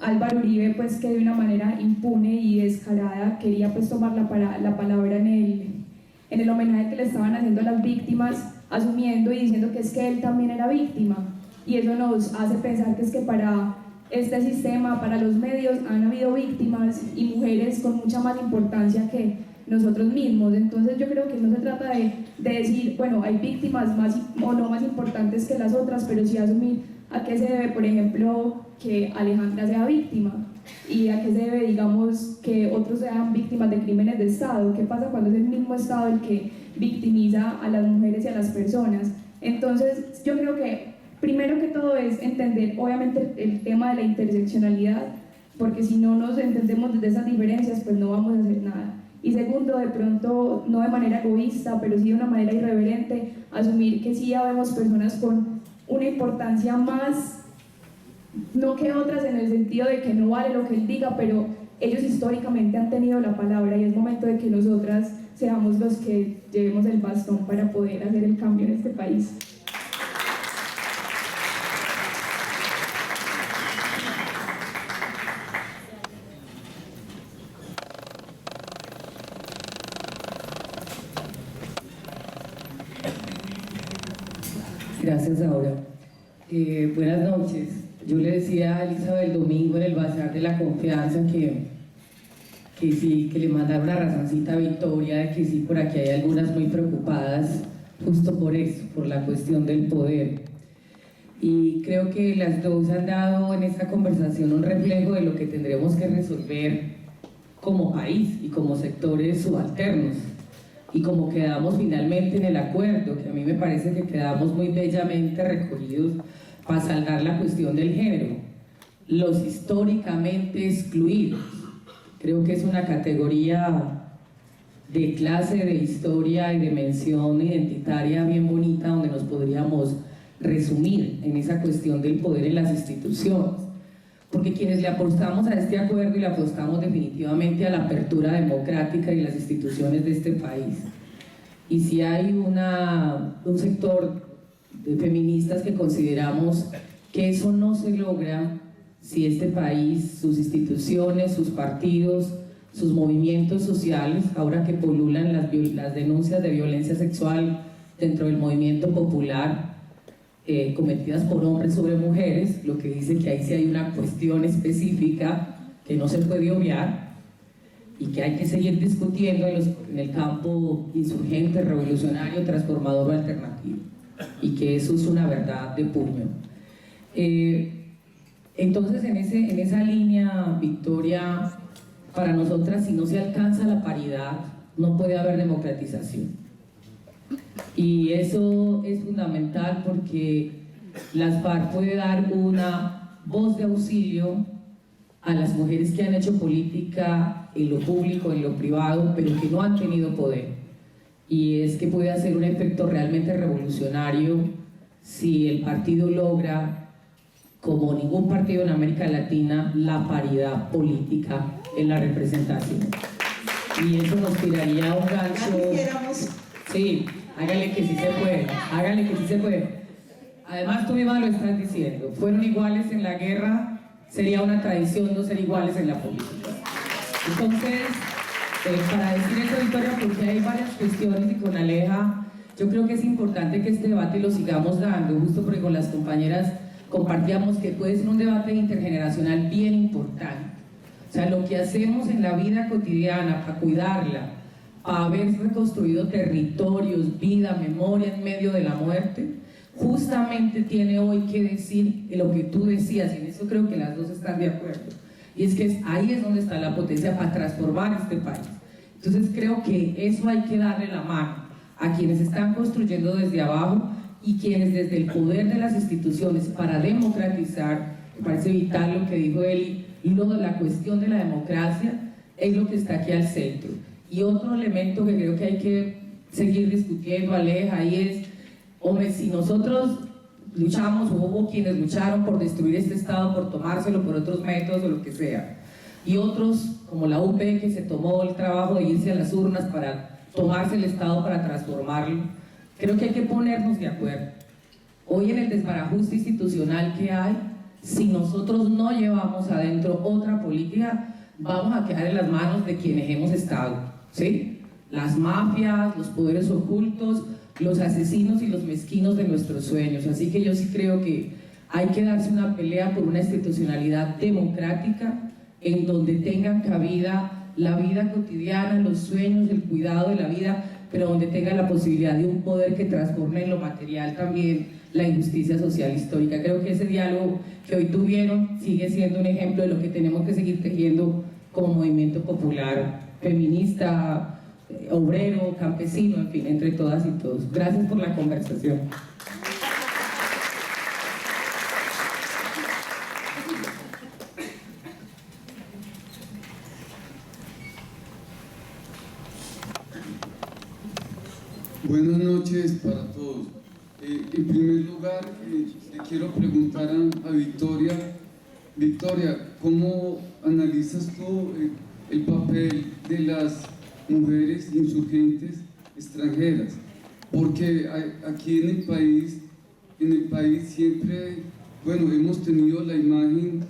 Álvaro Uribe, pues que de una manera impune y descarada quería pues tomar la palabra en el homenaje que le estaban haciendo a las víctimas, asumiendo y diciendo que es que él también era víctima. Y eso nos hace pensar que es que para este sistema, para los medios, han habido víctimas y mujeres con mucha más importancia que nosotros mismos. Entonces yo creo que no se trata de decir, bueno, hay víctimas más o no más importantes que las otras, pero sí asumir a qué se debe, por ejemplo, que Alejandra sea víctima y a qué se debe, digamos, que otros sean víctimas de crímenes de Estado. ¿Qué pasa cuando es el mismo Estado el que victimiza a las mujeres y a las personas? Entonces yo creo que primero que todo es entender obviamente el tema de la interseccionalidad, porque si no nos entendemos desde esas diferencias, pues no vamos a hacer nada. Y segundo, de pronto, no de manera egoísta, pero sí de una manera irreverente, asumir que sí habemos personas con una importancia más, no que otras en el sentido de que no vale lo que él diga, pero ellos históricamente han tenido la palabra y es momento de que nosotras seamos los que llevemos el bastón para poder hacer el cambio en este país. Gracias, Aura. Buenas noches. Yo le decía a Elizabeth el domingo en el Bazar de la Confianza que sí, que le mandara una razoncita a Victoria de que sí, por aquí hay algunas muy preocupadas justo por eso, por la cuestión del poder. Y creo que las dos han dado en esta conversación un reflejo de lo que tendremos que resolver como país y como sectores subalternos. Y como quedamos finalmente en el acuerdo, que a mí me parece que quedamos muy bellamente recogidos para saldar la cuestión del género, los históricamente excluidos. Creo que es una categoría de clase, de historia y de mención identitaria bien bonita, donde nos podríamos resumir en esa cuestión del poder en las instituciones. Porque quienes le apostamos a este acuerdo y le apostamos definitivamente a la apertura democrática y las instituciones de este país. Y si hay un sector de feministas que consideramos que eso no se logra si este país, sus instituciones, sus partidos, sus movimientos sociales, ahora que pululan las denuncias de violencia sexual dentro del movimiento popular, cometidas por hombres sobre mujeres, lo que dice que ahí sí hay una cuestión específica que no se puede obviar. y que hay que seguir discutiendo en el campo insurgente, revolucionario, transformador o alternativo, y que eso es una verdad de puño. Entonces, en esa línea, Victoria, para nosotras, si no se alcanza la paridad, no puede haber democratización. Y eso es fundamental porque las FARC puede dar una voz de auxilio a las mujeres que han hecho política en lo público, en lo privado, pero que no han tenido poder. Y es que puede hacer un efecto realmente revolucionario si el partido logra, como ningún partido en América Latina, la paridad política en la representación. Y eso nos tiraría un gancho. Sí, hágale que sí se puede, hágale que sí se puede. Además, tú misma lo estás diciendo, fueron iguales en la guerra, sería una tradición no ser iguales en la política. Entonces, para decir eso, Victoria, porque hay varias cuestiones y con Aleja, yo creo que es importante que este debate lo sigamos dando, justo porque con las compañeras compartíamos que puede ser un debate intergeneracional bien importante. O sea, lo que hacemos en la vida cotidiana para cuidarla, para haber reconstruido territorios, vida, memoria en medio de la muerte, justamente tiene hoy que decir lo que tú decías, y en eso creo que las dos están de acuerdo, y es que ahí es donde está la potencia para transformar este país. Entonces creo que eso hay que darle la mano a quienes están construyendo desde abajo y quienes desde el poder de las instituciones para democratizar. Me parece vital lo que dijo Eli, y luego la cuestión de la democracia es lo que está aquí al centro. Y otro elemento que creo que hay que seguir discutiendo, Aleja, y es, hombre, si nosotros luchamos, o hubo quienes lucharon por destruir este Estado, por tomárselo por otros métodos o lo que sea, y otros, como la UP, que se tomó el trabajo de irse a las urnas para tomarse el Estado, para transformarlo, creo que hay que ponernos de acuerdo. Hoy en el desbarajuste institucional que hay, si nosotros no llevamos adentro otra política, vamos a quedar en las manos de quienes hemos estado, ¿sí? Las mafias, los poderes ocultos, los asesinos y los mezquinos de nuestros sueños. Así que yo sí creo que hay que darse una pelea por una institucionalidad democrática en donde tengan cabida la vida cotidiana, los sueños, el cuidado de la vida, pero donde tenga la posibilidad de un poder que transforme en lo material también la injusticia social histórica. Creo que ese diálogo que hoy tuvieron sigue siendo un ejemplo de lo que tenemos que seguir tejiendo como movimiento popular, feminista, obrero, campesino, en fin, entre todas y todos. Gracias por la conversación. Buenas noches para todos. En primer lugar, le quiero preguntar a Victoria. Victoria, ¿cómo analizas tú el papel de las mujeres insurgentes extranjeras? Porque aquí en el país siempre, bueno, hemos tenido la imagen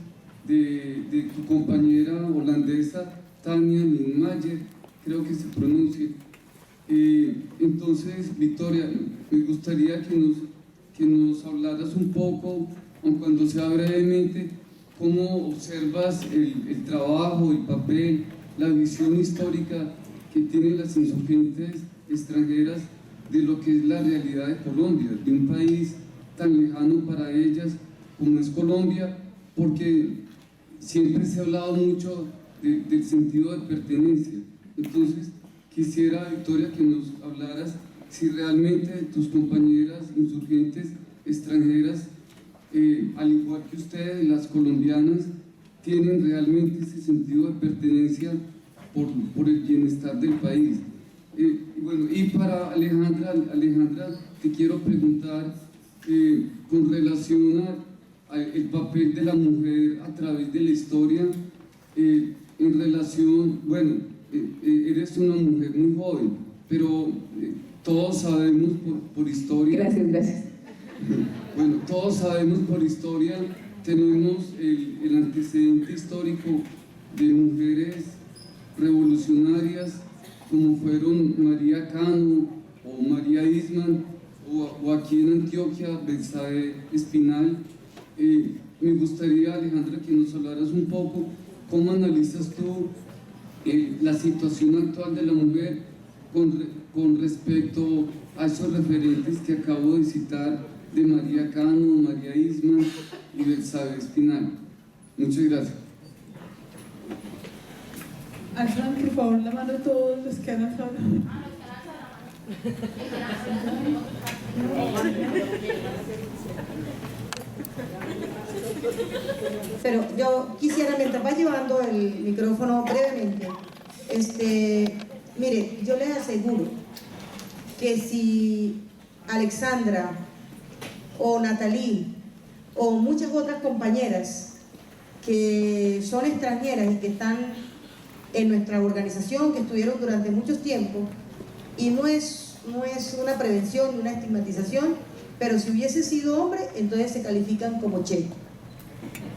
de tu compañera holandesa, Tania Niemeyer, creo que se pronuncia. Entonces, Victoria, me gustaría que nos hablaras un poco, aun cuando sea brevemente, cómo observas el trabajo, el papel, la visión histórica que tienen las insurgentes extranjeras de lo que es la realidad de Colombia, de un país tan lejano para ellas como es Colombia, porque siempre se ha hablado mucho del sentido de pertenencia. Entonces, quisiera, Victoria, que nos hablaras si realmente tus compañeras insurgentes extranjeras, al igual que ustedes, las colombianas, tienen realmente ese sentido de pertenencia por el bienestar del país. Bueno, y para Alejandra, te quiero preguntar con relación al papel de la mujer a través de la historia, en relación, bueno, eres una mujer muy joven, pero todos sabemos por historia. Gracias. Bueno, todos sabemos por historia, tenemos el antecedente histórico de mujeres revolucionarias como fueron María Cano o María Isman o aquí en Antioquia, Betsabe Espinal. Me gustaría, Alejandra, que nos hablaras un poco cómo analizas tú la situación actual de la mujer con respecto a esos referentes que acabo de citar de María Cano, María Isman y Betsabe Espinal. Muchas gracias. Alzan por favor la mano todos los que han alzado la mano. Pero yo quisiera, mientras va llevando el micrófono brevemente, mire, yo les aseguro que si Alexandra o Natalie o muchas otras compañeras que son extranjeras y que están en nuestra organización, que estuvieron durante mucho tiempo, y no es una prevención ni una estigmatización, pero si hubiese sido hombre, entonces se califican como Che.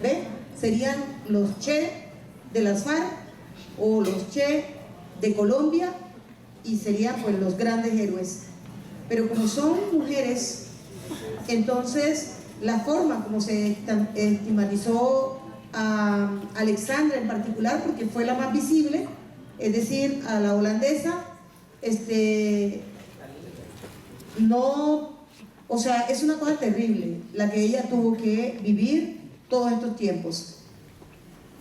¿Ve? Serían los Che de las FARC o los Che de Colombia y serían pues los grandes héroes. Pero como son mujeres, entonces la forma como se estigmatizó a Alexandra en particular, porque fue la más visible, es decir, a la holandesa, no, o sea, es una cosa terrible la que ella tuvo que vivir todos estos tiempos.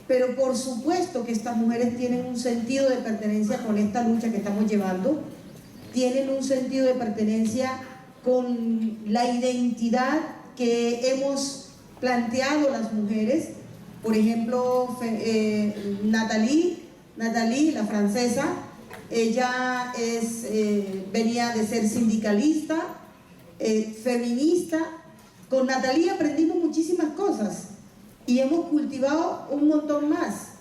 Pero por supuesto que estas mujeres tienen un sentido de pertenencia con esta lucha que estamos llevando, tienen un sentido de pertenencia con la identidad que hemos planteado las mujeres. Por ejemplo, Natalie, la francesa, ella venía de ser sindicalista, feminista. Con Natalie aprendimos muchísimas cosas y hemos cultivado un montón más,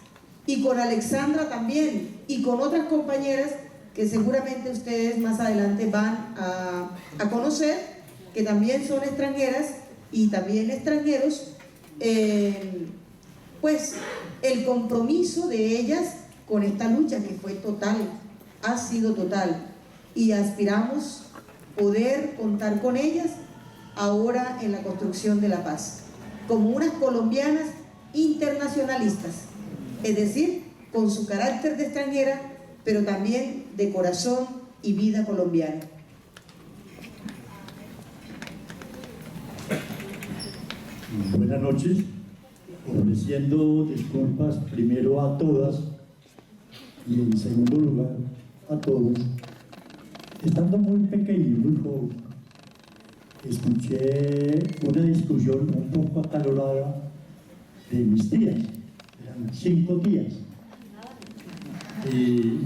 y con Alexandra también, y con otras compañeras que seguramente ustedes más adelante van a conocer, que también son extranjeras y también extranjeros. Pues el compromiso de ellas con esta lucha, que fue total, ha sido total, y aspiramos poder contar con ellas ahora en la construcción de la paz, como unas colombianas internacionalistas, es decir, con su carácter de extranjera, pero también de corazón y vida colombiana. Buenas noches, ofreciendo disculpas primero a todas y en segundo lugar a todos. Estando muy pequeño, muy joven, escuché una discusión un poco acalorada de mis tías, eran 5 tías,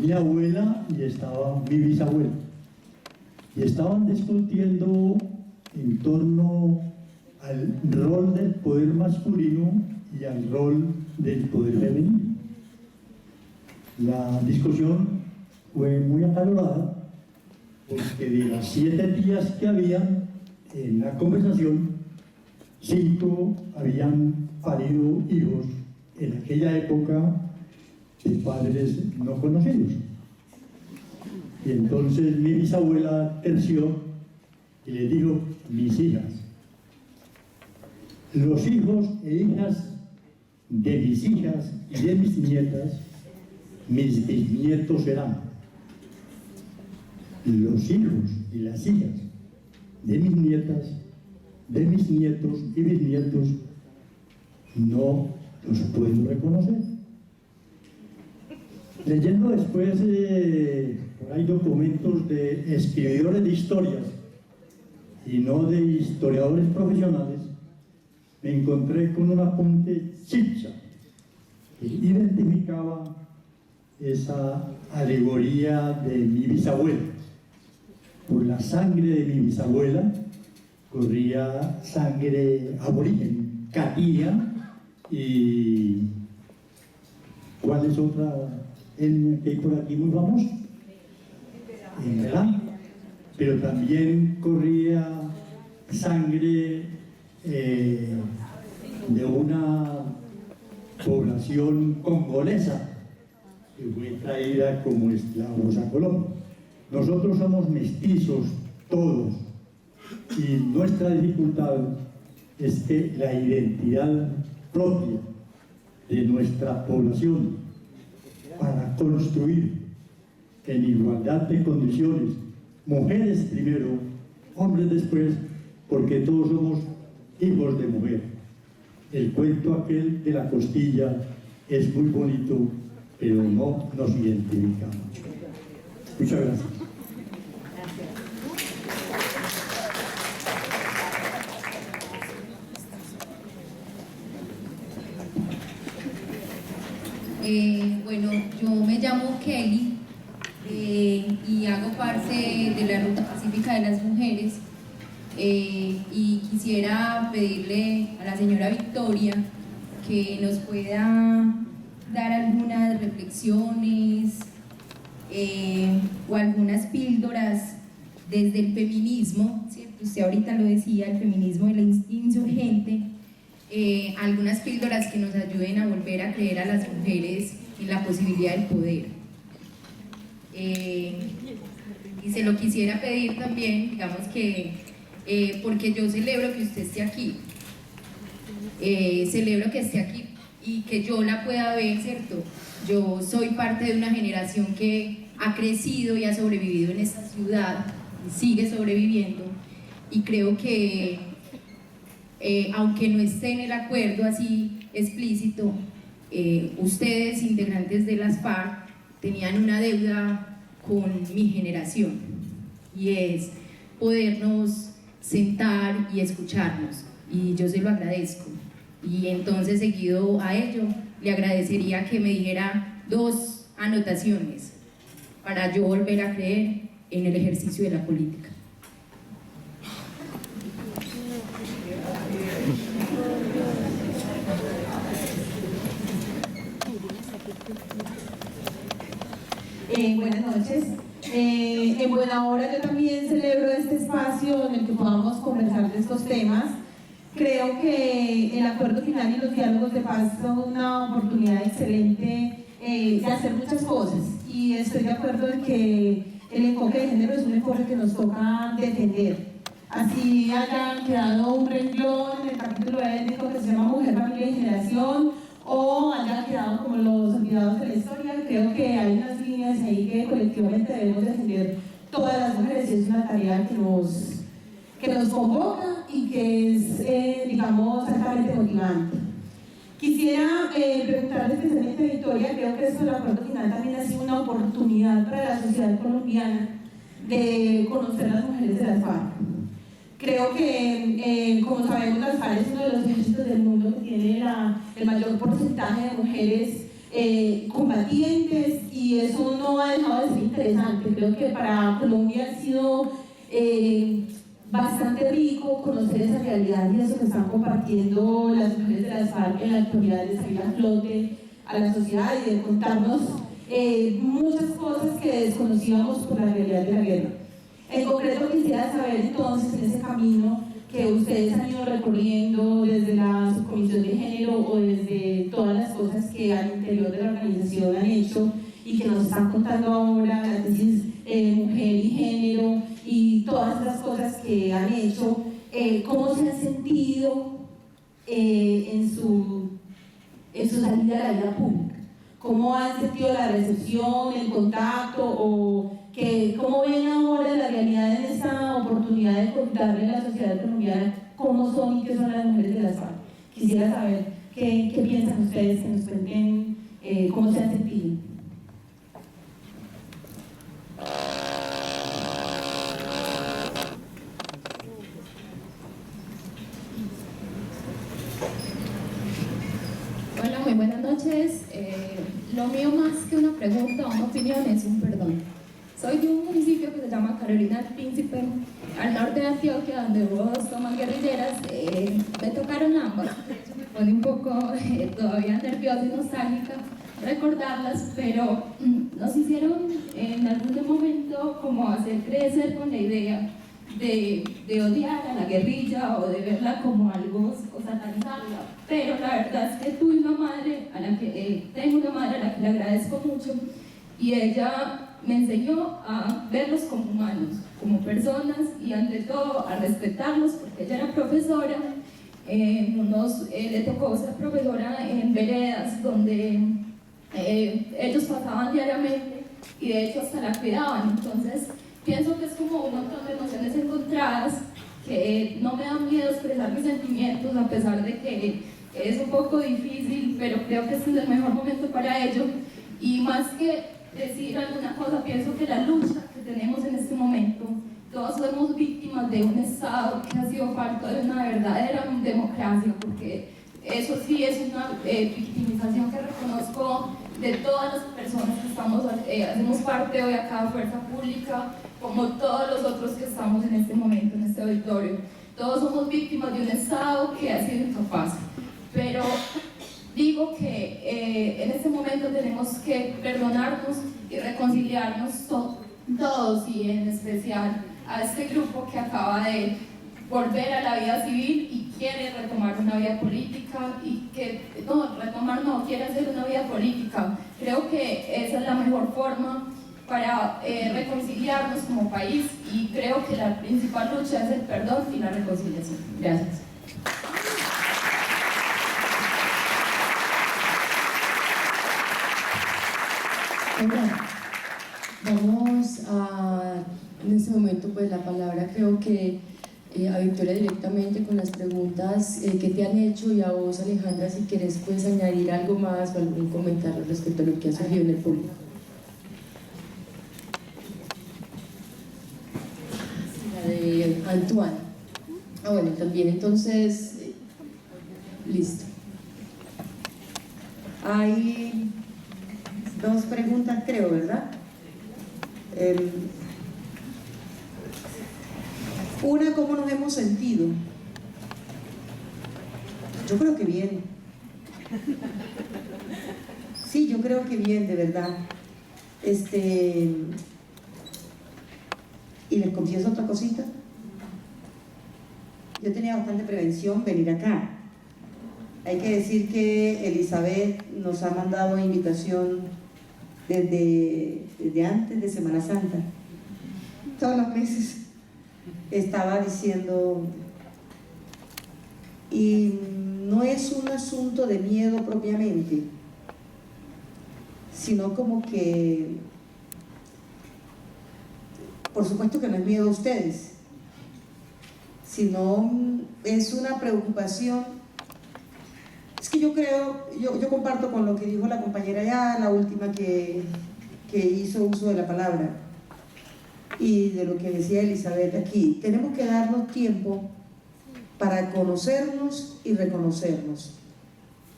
mi abuela y estaba mi bisabuela, y estaban discutiendo en torno al rol del poder masculino y al rol del poder femenino. La discusión fue muy acalorada porque de las 7 tías que había en la conversación, 5 habían parido hijos en aquella época de padres no conocidos. Y entonces mi bisabuela terció y le dijo: mis hijas, los hijos e hijas de mis hijas y de mis nietas, mis bisnietos serán. Los hijos y las hijas de mis nietas, de mis nietos y bisnietos, no los puedo reconocer. Leyendo después por ahí documentos de escribidores de historias y no de historiadores profesionales, me encontré con un apunte chipcha que identificaba esa alegoría de mi bisabuela. Por la sangre de mi bisabuela corría sangre aborigen, catia, y ¿cuál es otra etnia que hay por aquí muy famosa? En Verán. Pero también corría sangre de una población congolesa que fue traída como esclavos a Colombia. Nosotros somos mestizos todos, y nuestra dificultad es que la identidad propia de nuestra población para construir en igualdad de condiciones, mujeres primero, hombres después, porque todos somos hijos de mujer. El cuento aquel de la costilla es muy bonito, pero no nos identifica mucho. Muchas gracias. Bueno, yo me llamo Kelly y hago parte de la Ruta Pacífica de las Mujeres y quisiera pedirle a la señora Victoria que nos pueda dar algunas reflexiones o algunas píldoras desde el feminismo, ¿cierto? Usted ahorita lo decía, el feminismo de la insurgente, algunas píldoras que nos ayuden a volver a creer a las mujeres en la posibilidad del poder. Y se lo quisiera pedir también, digamos que, porque yo celebro que usted esté aquí, celebro que esté aquí y que yo la pueda ver, ¿cierto? Yo soy parte de una generación que ha crecido y ha sobrevivido en esta ciudad, y sigue sobreviviendo, y creo que aunque no esté en el acuerdo así explícito, ustedes, integrantes de las FARC, tenían una deuda con mi generación, y es podernos sentar y escucharnos, y yo se lo agradezco. Y entonces, seguido a ello, le agradecería que me dijera 2 anotaciones para yo volver a creer en el ejercicio de la política. Buenas noches. En buena hora yo también celebro este espacio en el que podamos conversar de estos temas. Creo que el acuerdo final y los diálogos de paz son una oportunidad excelente de hacer muchas cosas, y estoy de acuerdo en que el enfoque de género es un enfoque que nos toca defender. Así haya quedado un renglón en el capítulo étnico que se llama Mujer, Familia y Generación, o haya quedado como los olvidados de la historia, creo que hay unas líneas ahí que colectivamente debemos defender todas las mujeres, y es una tarea que nos convoca y que es, digamos, altamente motivante. Quisiera preguntarle especialmente a Victoria, creo que esto del acuerdo final también ha sido una oportunidad para la sociedad colombiana de conocer a las mujeres de las FARC. Creo que, como sabemos, las FARC es uno de los ejércitos del mundo que tiene el mayor porcentaje de mujeres combatientes, y eso no ha dejado de ser interesante. Creo que para Colombia ha sido bastante rico conocer esa realidad y eso que están compartiendo las mujeres de las FARC en la actualidad, de salir a flote a la sociedad y de contarnos muchas cosas que desconocíamos por la realidad de la guerra. En concreto, quisiera saber entonces, en ese camino que ustedes han ido recorriendo desde la subcomisión de género o desde todas las cosas que al interior de la organización han hecho y que nos están contando ahora, la tesis Mujer y Género y todas las cosas que han hecho, ¿cómo se han sentido en su salida a la vida pública? ¿Cómo han sentido la recepción, el contacto, o cómo ven ahora la realidad en esta oportunidad de contarle a la sociedad colombiana cómo son y qué son las mujeres de las FARC? Quisiera saber qué piensan ustedes, que nos cuenten cómo se han sentido. Hola, muy buenas noches. Lo mío, más que una pregunta o una opinión, es un perdón. Soy de un municipio que se llama Carolina del Príncipe, al norte de Antioquia, donde hubo 2 tomas guerrilleras. Me tocaron ambas. Me pone un poco todavía nerviosa y nostálgica recordarlas, pero nos hicieron en algún momento como hacer crecer con la idea de odiar a la guerrilla o de verla como algo o satanizarla. Pero la verdad es que tuve una madre a la que tengo una madre a la que le agradezco mucho, y ella me enseñó a verlos como humanos, como personas, y ante todo a respetarlos, porque ella era profesora. Le tocó ser profesora en veredas donde ellos pasaban diariamente y de hecho hasta la cuidaban. Entonces pienso que es como un montón de emociones encontradas, que no me da miedo expresar mis sentimientos a pesar de que es un poco difícil, pero creo que este es el mejor momento para ello. Y más que decir alguna cosa, pienso que la lucha que tenemos en este momento, todos somos víctimas de un Estado que ha sido falto de una verdadera democracia, porque eso sí es una victimización que reconozco de todas las personas que hacemos parte hoy acá de Fuerza Pública, como todos los otros que estamos en este momento, en este auditorio. Todos somos víctimas de un Estado que ha sido incapaz. Pero digo que en este momento tenemos que perdonarnos y reconciliarnos todos, y en especial a este grupo que acaba de volver a la vida civil y quiere retomar una vida política, y que quiere hacer una vida política. Creo que esa es la mejor forma para reconciliarnos como país, y creo que la principal lucha es el perdón y la reconciliación. Gracias. Ahora, vamos a, en este momento, pues la palabra creo que a Victoria directamente con las preguntas que te han hecho, y a vos, Alejandra, si quieres puedes añadir algo más o algún comentario respecto a lo que ha surgido en el público. La de Antoine. Bueno, también, entonces, listo. Hay dos preguntas, creo, ¿verdad? Una, ¿cómo nos hemos sentido? Yo creo que bien. Sí, yo creo que bien, de verdad. Y les confieso otra cosita. Yo tenía bastante prevención venir acá. Hay que decir que Elizabeth nos ha mandado invitación desde antes de Semana Santa. Todos los meses estaba diciendo, y no es un asunto de miedo propiamente, sino como que, por supuesto que no es miedo a ustedes, sino es una preocupación. Es que yo creo, yo comparto con lo que dijo la compañera ya, la última que hizo uso de la palabra, y de lo que decía Elizabeth aquí. Tenemos que darnos tiempo para conocernos y reconocernos,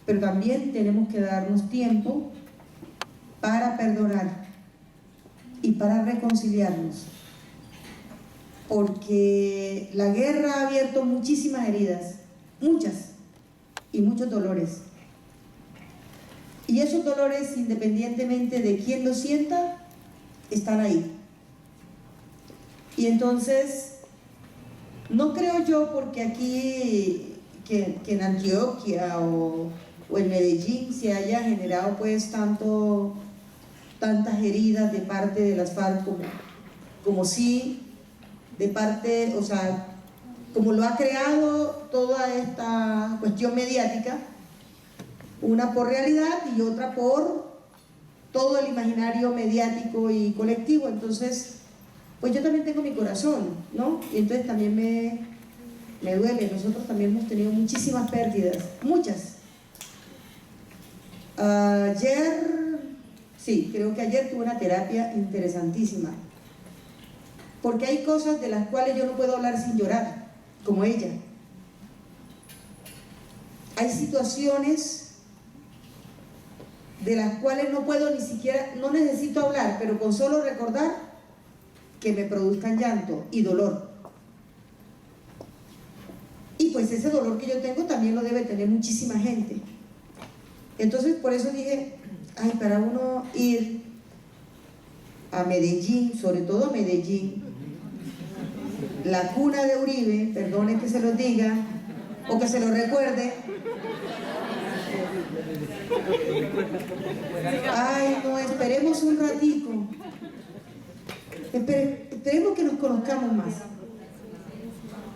pero también tenemos que darnos tiempo para perdonar y para reconciliarnos, porque la guerra ha abierto muchísimas heridas, muchas, y muchos dolores, y esos dolores, independientemente de quién los sienta, están ahí. Y entonces, no creo yo, porque aquí, que en Antioquia o en Medellín se haya generado pues tantas heridas de parte de las FARC como sí de parte, o sea, como lo ha creado toda esta cuestión mediática, una por realidad y otra por todo el imaginario mediático y colectivo. Entonces, pues yo también tengo mi corazón, ¿no? Y entonces también me duele. Nosotros también hemos tenido muchísimas pérdidas, muchas. Creo que ayer tuve una terapia interesantísima, porque hay cosas de las cuales yo no puedo hablar sin llorar, como ella. Hay situaciones de las cuales no puedo ni siquiera, no necesito hablar, pero con solo recordar que me produzcan llanto y dolor. Y pues ese dolor que yo tengo también lo debe tener muchísima gente. Entonces por eso dije, ay, para uno ir a Medellín, sobre todo a Medellín, la cuna de Uribe, perdone que se lo diga o que se lo recuerde. Ay, no, esperemos un ratico. Esperemos que nos conozcamos más.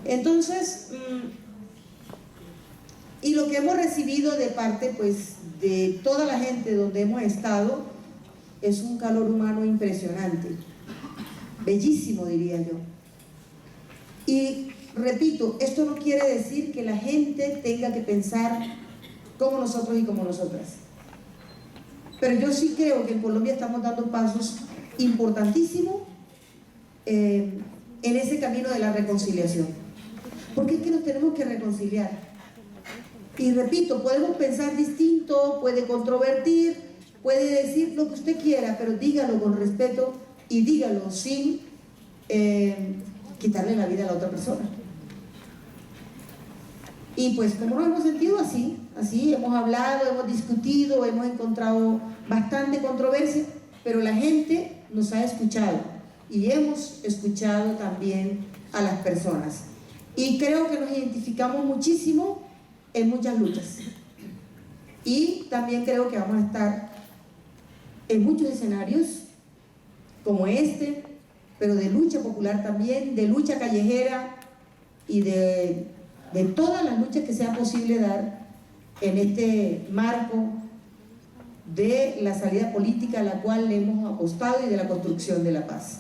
Entonces, Y lo que hemos recibido de parte, pues, de toda la gente donde hemos estado es un calor humano impresionante, bellísimo, diría yo. Y repito, esto no quiere decir que la gente tenga que pensar como nosotros y como nosotras. Pero yo sí creo que en Colombia estamos dando pasos importantísimos en ese camino de la reconciliación. Porque es que nos tenemos que reconciliar. Y repito, podemos pensar distinto, puede controvertir, puede decir lo que usted quiera, pero dígalo con respeto y dígalo sin quitarle la vida a la otra persona. Y pues como nos hemos sentido así, hemos hablado, hemos discutido, hemos encontrado bastante controversia, pero la gente nos ha escuchado y hemos escuchado también a las personas. Y creo que nos identificamos muchísimo en muchas luchas. Y también creo que vamos a estar en muchos escenarios como este, pero de lucha popular también, de lucha callejera y de todas las luchas que sea posible dar en este marco de la salida política a la cual le hemos apostado y de la construcción de la paz.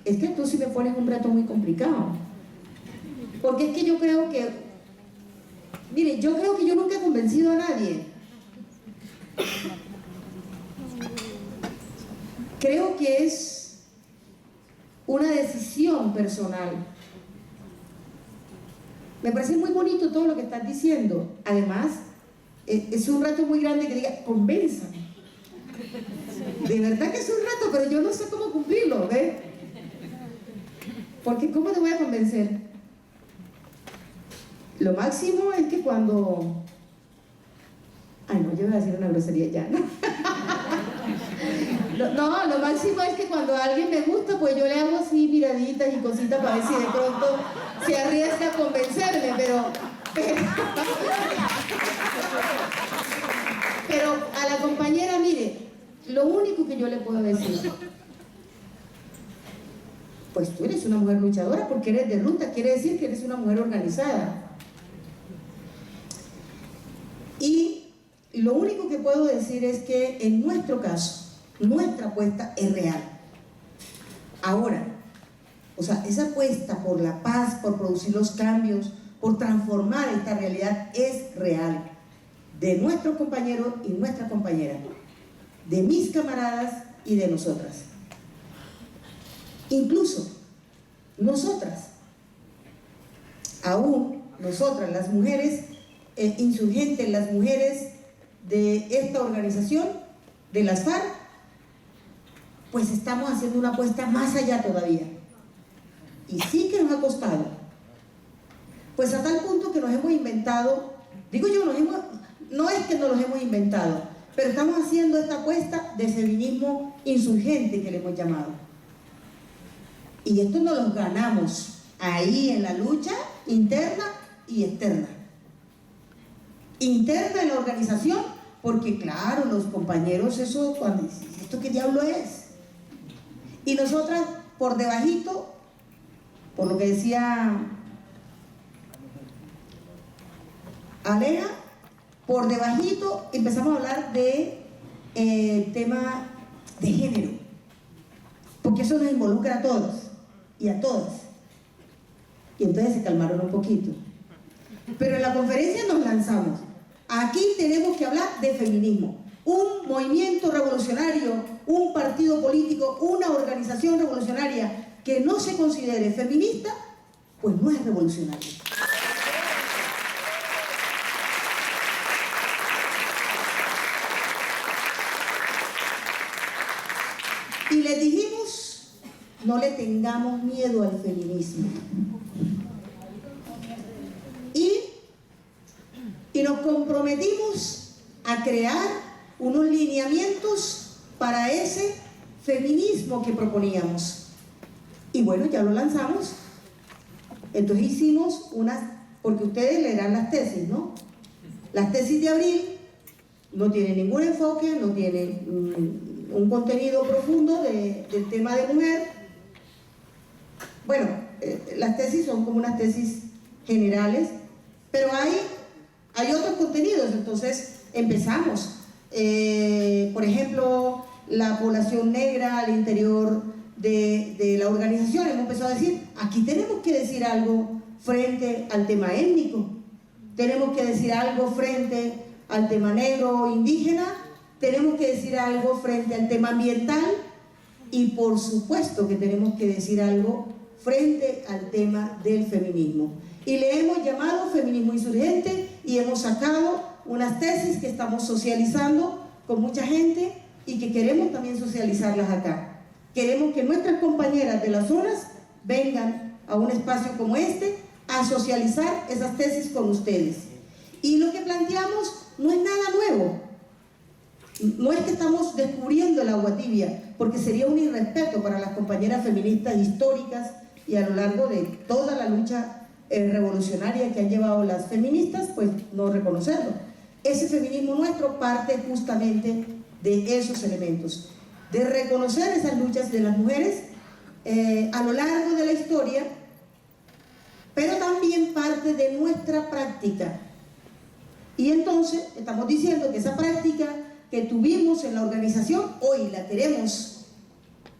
Es que tú sí me pones un reto muy complicado, porque es que yo creo que, mire, yo creo que yo nunca he convencido a nadie. Creo que es una decisión personal. Me parece muy bonito todo lo que estás diciendo. Además, es un reto muy grande que diga, convénzame. De verdad que es un reto, pero yo no sé cómo cumplirlo, ¿ves? Porque ¿cómo te voy a convencer? Lo máximo es que cuando... Ay, no, yo voy a decir una grosería ya, ¿no? No, lo máximo es que cuando a alguien me gusta, pues yo le hago así miraditas y cositas para ver si de pronto se arriesga a convencerme, pero a la compañera, mire, lo único que yo le puedo decir, pues tú eres una mujer luchadora porque eres de ruta, quiere decir que eres una mujer organizada. Y lo único que puedo decir es que en nuestro caso, nuestra apuesta es real. Ahora, o sea, esa apuesta por la paz, por producir los cambios, por transformar esta realidad es real. De nuestros compañeros y nuestras compañeras, de mis camaradas y de nosotras. Incluso nosotras, aún nosotras, las mujeres insurgentes, las mujeres de esta organización, de las FARC, pues estamos haciendo una apuesta más allá todavía. Y sí que nos ha costado. Pues a tal punto que nos hemos inventado, digo yo, no es que nos los hemos inventado, pero estamos haciendo esta apuesta de feminismo insurgente que le hemos llamado. Y esto nos lo ganamos ahí en la lucha interna y externa. Interna en la organización, porque claro, los compañeros, eso, cuando ¿esto qué diablo es? Y nosotras, por debajito, por lo que decía Aleja, por debajito empezamos a hablar de tema de género, porque eso nos involucra a todos y a todas. Y entonces se calmaron un poquito. Pero en la conferencia nos lanzamos. Aquí tenemos que hablar de feminismo. Un movimiento revolucionario, un partido político, una organización revolucionaria que no se considere feminista, pues no es revolucionario. Y les dijimos, no le tengamos miedo al feminismo. Y nos comprometimos a crear unos lineamientos para ese feminismo que proponíamos. Y bueno, ya lo lanzamos. Entonces hicimos porque ustedes leerán las tesis, ¿no? Las tesis de abril no tienen ningún enfoque, no tienen un contenido profundo del tema de mujer. Bueno, las tesis son como unas tesis generales, pero hay otros contenidos. Entonces empezamos, por ejemplo, la población negra al interior de la organización. Hemos empezado a decir, aquí tenemos que decir algo frente al tema étnico, tenemos que decir algo frente al tema negro o indígena, tenemos que decir algo frente al tema ambiental y por supuesto que tenemos que decir algo frente al tema del feminismo. Y le hemos llamado feminismo insurgente y hemos sacado unas tesis que estamos socializando con mucha gente y que queremos también socializarlas acá. Queremos que nuestras compañeras de las zonas vengan a un espacio como este a socializar esas tesis con ustedes. Y lo que planteamos no es nada nuevo. No es que estamos descubriendo el agua tibia, porque sería un irrespeto para las compañeras feministas históricas y a lo largo de toda la lucha revolucionaria que han llevado las feministas, pues no reconocerlo. Ese feminismo nuestro parte justamente de esos elementos, de reconocer esas luchas de las mujeres a lo largo de la historia, pero también parte de nuestra práctica. Y entonces estamos diciendo que esa práctica que tuvimos en la organización, hoy la queremos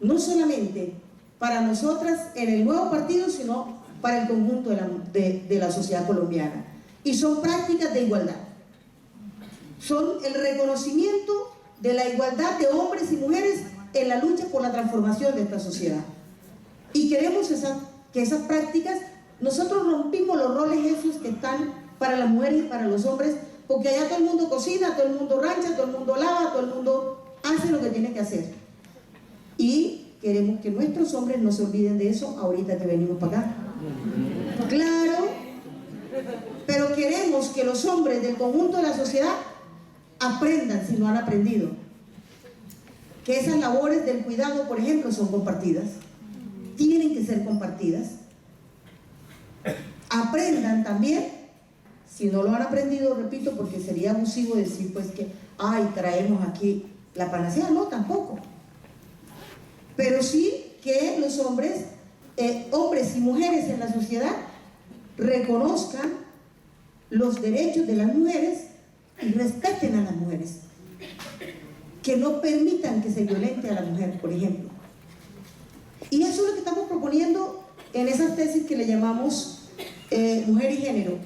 no solamente para nosotras en el nuevo partido, sino para el conjunto de la sociedad colombiana. Y son prácticas de igualdad. Son el reconocimiento de la igualdad de hombres y mujeres en la lucha por la transformación de esta sociedad. Y queremos que esas prácticas, nosotros rompimos los roles esos que están para las mujeres y para los hombres, porque allá todo el mundo cocina, todo el mundo rancha, todo el mundo lava, todo el mundo hace lo que tiene que hacer. Y queremos que nuestros hombres no se olviden de eso ahorita que venimos para acá. Claro, pero queremos que los hombres del conjunto de la sociedad aprendan, si no han aprendido, que esas labores del cuidado, por ejemplo, son compartidas, tienen que ser compartidas. Aprendan también, si no lo han aprendido, repito, porque sería abusivo decir pues que, ay, traemos aquí la panacea, no, tampoco. Pero sí que los hombres, hombres y mujeres en la sociedad, reconozcan los derechos de las mujeres y respeten a las mujeres, que no permitan que se violente a la mujer, por ejemplo. Y eso es lo que estamos proponiendo en esas tesis que le llamamos mujer y género.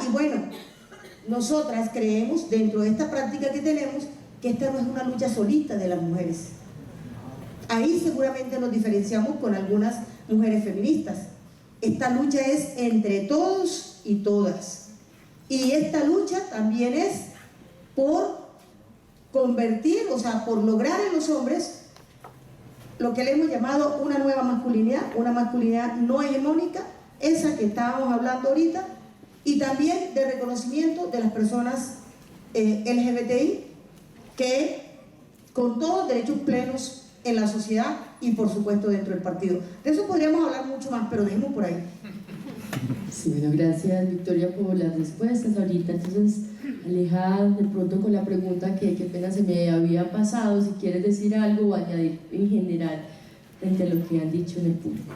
Y bueno, nosotras creemos, dentro de esta práctica que tenemos, que esta no es una lucha solita de las mujeres. Ahí seguramente nos diferenciamos con algunas mujeres feministas. Esta lucha es entre todos y todas. Y esta lucha también es por convertir, o sea, por lograr en los hombres lo que le hemos llamado una nueva masculinidad, una masculinidad no hegemónica, esa que estábamos hablando ahorita, y también de reconocimiento de las personas LGBTI, que con todos derechos plenos en la sociedad y por supuesto dentro del partido. De eso podríamos hablar mucho más, pero dejemos por ahí. Sí, bueno, gracias Victoria por las respuestas ahorita. Entonces, Aleja, de pronto con la pregunta que apenas se me había pasado, si quieres decir algo o añadir en general frente a lo que han dicho en el público.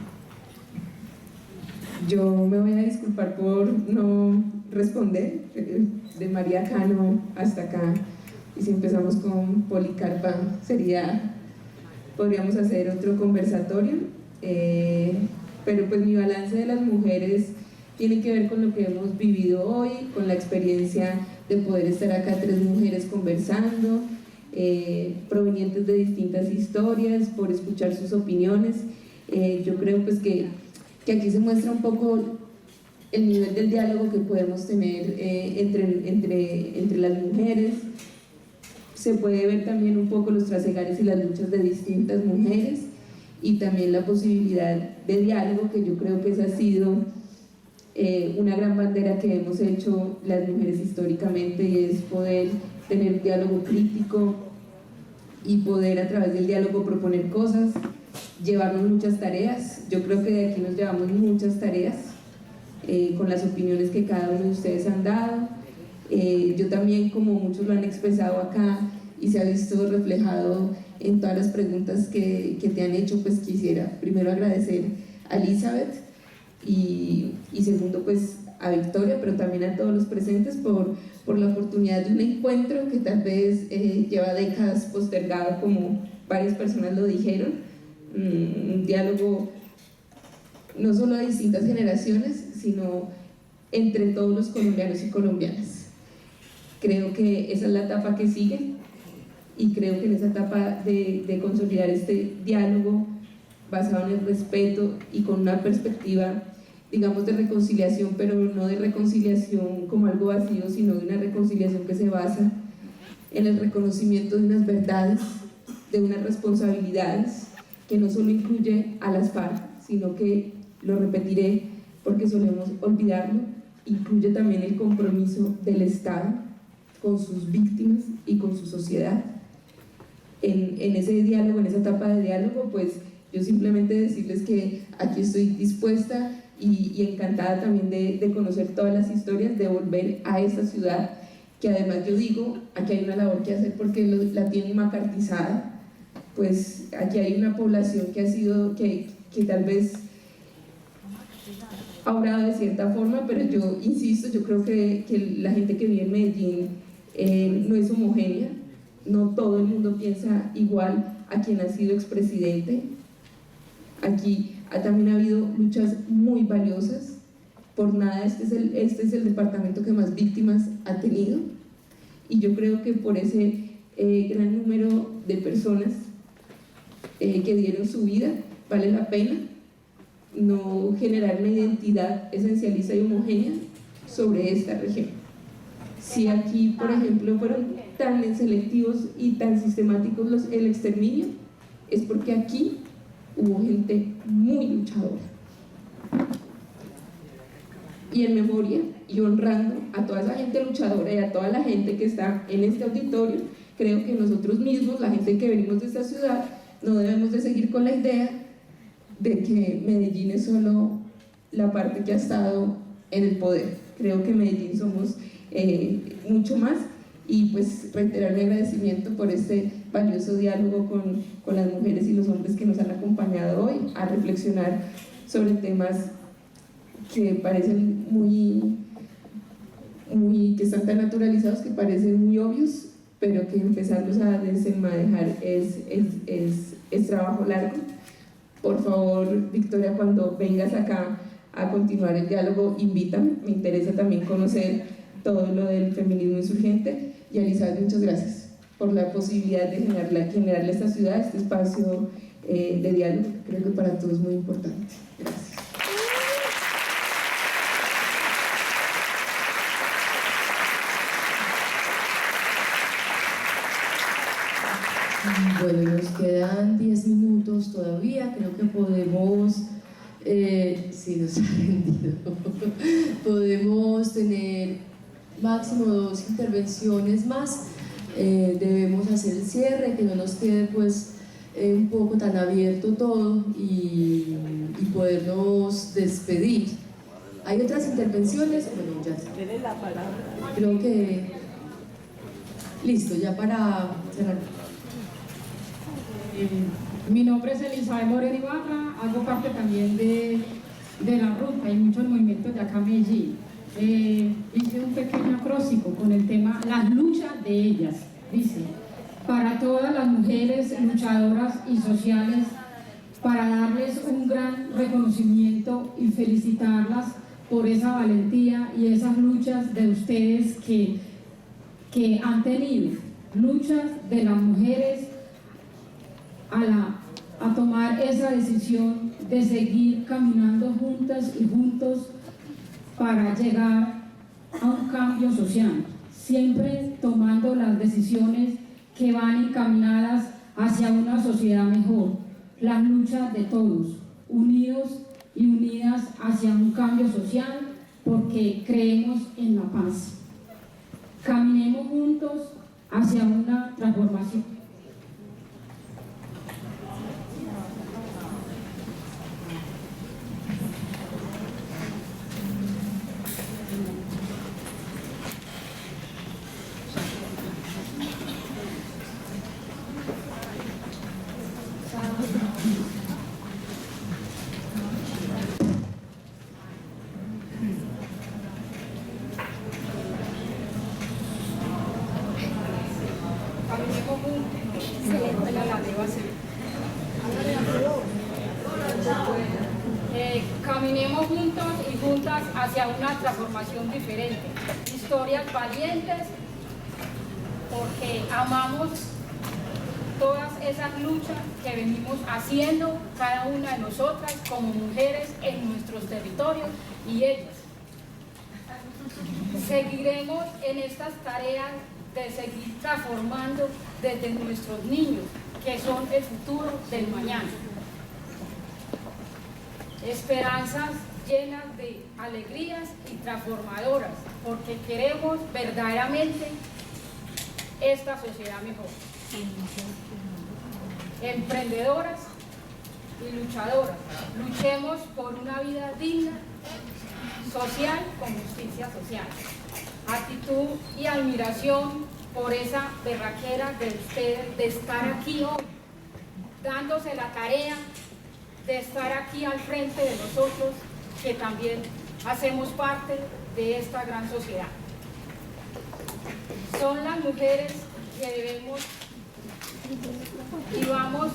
Yo me voy a disculpar por no responder, de María Cano hasta acá, y si empezamos con Policarpa podríamos hacer otro conversatorio, pero pues mi balance de las mujeres tiene que ver con lo que hemos vivido hoy, con la experiencia de poder estar acá 3 mujeres conversando, provenientes de distintas historias, por escuchar sus opiniones. Yo creo pues que aquí se muestra un poco el nivel del diálogo que podemos tener entre las mujeres. Se puede ver también un poco los trasegares y las luchas de distintas mujeres y también la posibilidad de diálogo, que yo creo que esa ha sido una gran bandera que hemos hecho las mujeres históricamente, y es poder tener diálogo crítico y poder a través del diálogo proponer cosas, llevarnos muchas tareas. Yo creo que de aquí nos llevamos muchas tareas con las opiniones que cada uno de ustedes han dado. Yo también, como muchos lo han expresado acá y se ha visto reflejado en todas las preguntas que te han hecho, pues quisiera primero agradecer a Elizabeth y segundo pues a Victoria, pero también a todos los presentes por la oportunidad de un encuentro que tal vez lleva décadas postergado, como varias personas lo dijeron, un diálogo no solo de distintas generaciones, sino entre todos los colombianos y colombianas. Creo que esa es la etapa que sigue, y creo que en esa etapa de consolidar este diálogo basado en el respeto y con una perspectiva, digamos, de reconciliación, pero no de reconciliación como algo vacío, sino de una reconciliación que se basa en el reconocimiento de unas verdades, de unas responsabilidades, que no solo incluye a las FARC, sino que, lo repetiré porque solemos olvidarlo, incluye también el compromiso del Estado con sus víctimas y con su sociedad. En ese diálogo, en esa etapa de diálogo, pues yo simplemente decirles que aquí estoy dispuesta y encantada también de conocer todas las historias, de volver a esta ciudad, que además yo digo, aquí hay una labor que hacer porque la tienen macartizada. Pues aquí hay una población que ha sido, que tal vez ha obrado de cierta forma, pero yo insisto, yo creo que la gente que vive en Medellín no es homogénea, no todo el mundo piensa igual a quien ha sido expresidente. Aquí también ha habido luchas muy valiosas, por nada este es el departamento que más víctimas ha tenido, y yo creo que por ese gran número de personas que dieron su vida, vale la pena no generar una identidad esencialista y homogénea sobre esta región. Si aquí, por ejemplo, fueron tan selectivos y tan sistemáticos el exterminio, es porque aquí hubo gente muy luchadora. Y en memoria y honrando a toda esa gente luchadora y a toda la gente que está en este auditorio, creo que nosotros mismos, la gente que venimos de esta ciudad, no debemos de seguir con la idea de que Medellín es solo la parte que ha estado en el poder. Creo que Medellín somos mucho más, y pues reiterar mi agradecimiento por este valioso diálogo con las mujeres y los hombres que nos han acompañado hoy a reflexionar sobre temas que parecen que están tan naturalizados, que parecen muy obvios, pero que empezarlos a desenmadejar es trabajo largo. Por favor, Victoria, cuando vengas acá a continuar el diálogo, invítame, me interesa también conocer todo lo del feminismo insurgente. Y Elizabeth, muchas gracias por la posibilidad de generarle a esta ciudad este espacio de diálogo, que creo que para todos es muy importante. Gracias. Bueno, nos quedan 10 minutos todavía, creo que podemos, si nos ha rendido, podemos tener máximo 2 intervenciones más. Debemos hacer el cierre, que no nos quede pues un poco tan abierto todo y podernos despedir. ¿Hay otras intervenciones? Bueno, ya está. Creo que listo, ya para cerrar. Mi nombre es Elizabeth Moreno Ibarra, hago parte también de la ruta y muchos movimientos de acá en Medellín. Hice un pequeño acróstico con el tema las luchas de ellas. Dice: para todas las mujeres luchadoras y sociales, para darles un gran reconocimiento y felicitarlas por esa valentía y esas luchas de ustedes que han tenido, luchas de las mujeres a tomar esa decisión de seguir caminando juntas y juntos para llegar a un cambio social, siempre tomando las decisiones que van encaminadas hacia una sociedad mejor, las luchas de todos, unidos y unidas hacia un cambio social, porque creemos en la paz. Caminemos juntos hacia una transformación. Caminemos juntos y juntas hacia una transformación diferente. Historias valientes, porque amamos todas esas luchas que venimos haciendo cada una de nosotras como mujeres en nuestros territorios y ellas. Seguiremos en estas tareas de seguir transformando desde nuestros niños, que son el futuro del mañana. Esperanzas llenas de alegrías y transformadoras, porque queremos verdaderamente esta sociedad mejor. Emprendedoras y luchadoras, luchemos por una vida digna, social, con justicia social. Actitud y admiración por esa berraquera de ustedes de estar aquí hoy, dándose la tarea de estar aquí al frente de nosotros, que también hacemos parte de esta gran sociedad. Son las mujeres que debemos y vamos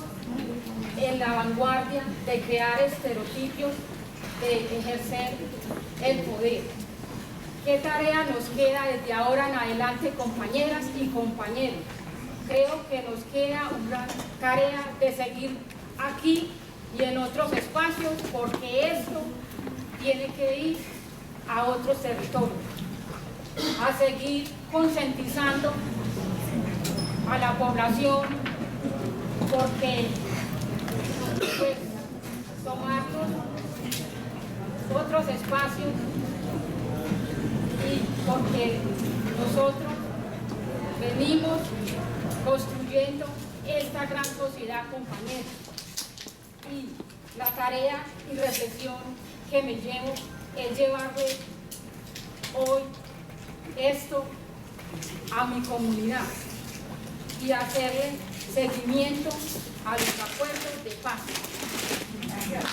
en la vanguardia de crear estereotipos, de ejercer el poder. ¿Qué tarea nos queda desde ahora en adelante, compañeras y compañeros? Creo que nos queda una gran tarea de seguir aquí y en otros espacios, porque esto tiene que ir a otros territorios, a seguir concientizando a la población, porque pues, tomarnos otros espacios y porque nosotros venimos construyendo esta gran sociedad, compañeros. Y la tarea y reflexión que me llevo es llevarle hoy esto a mi comunidad y hacerle seguimiento a los acuerdos de paz. Gracias.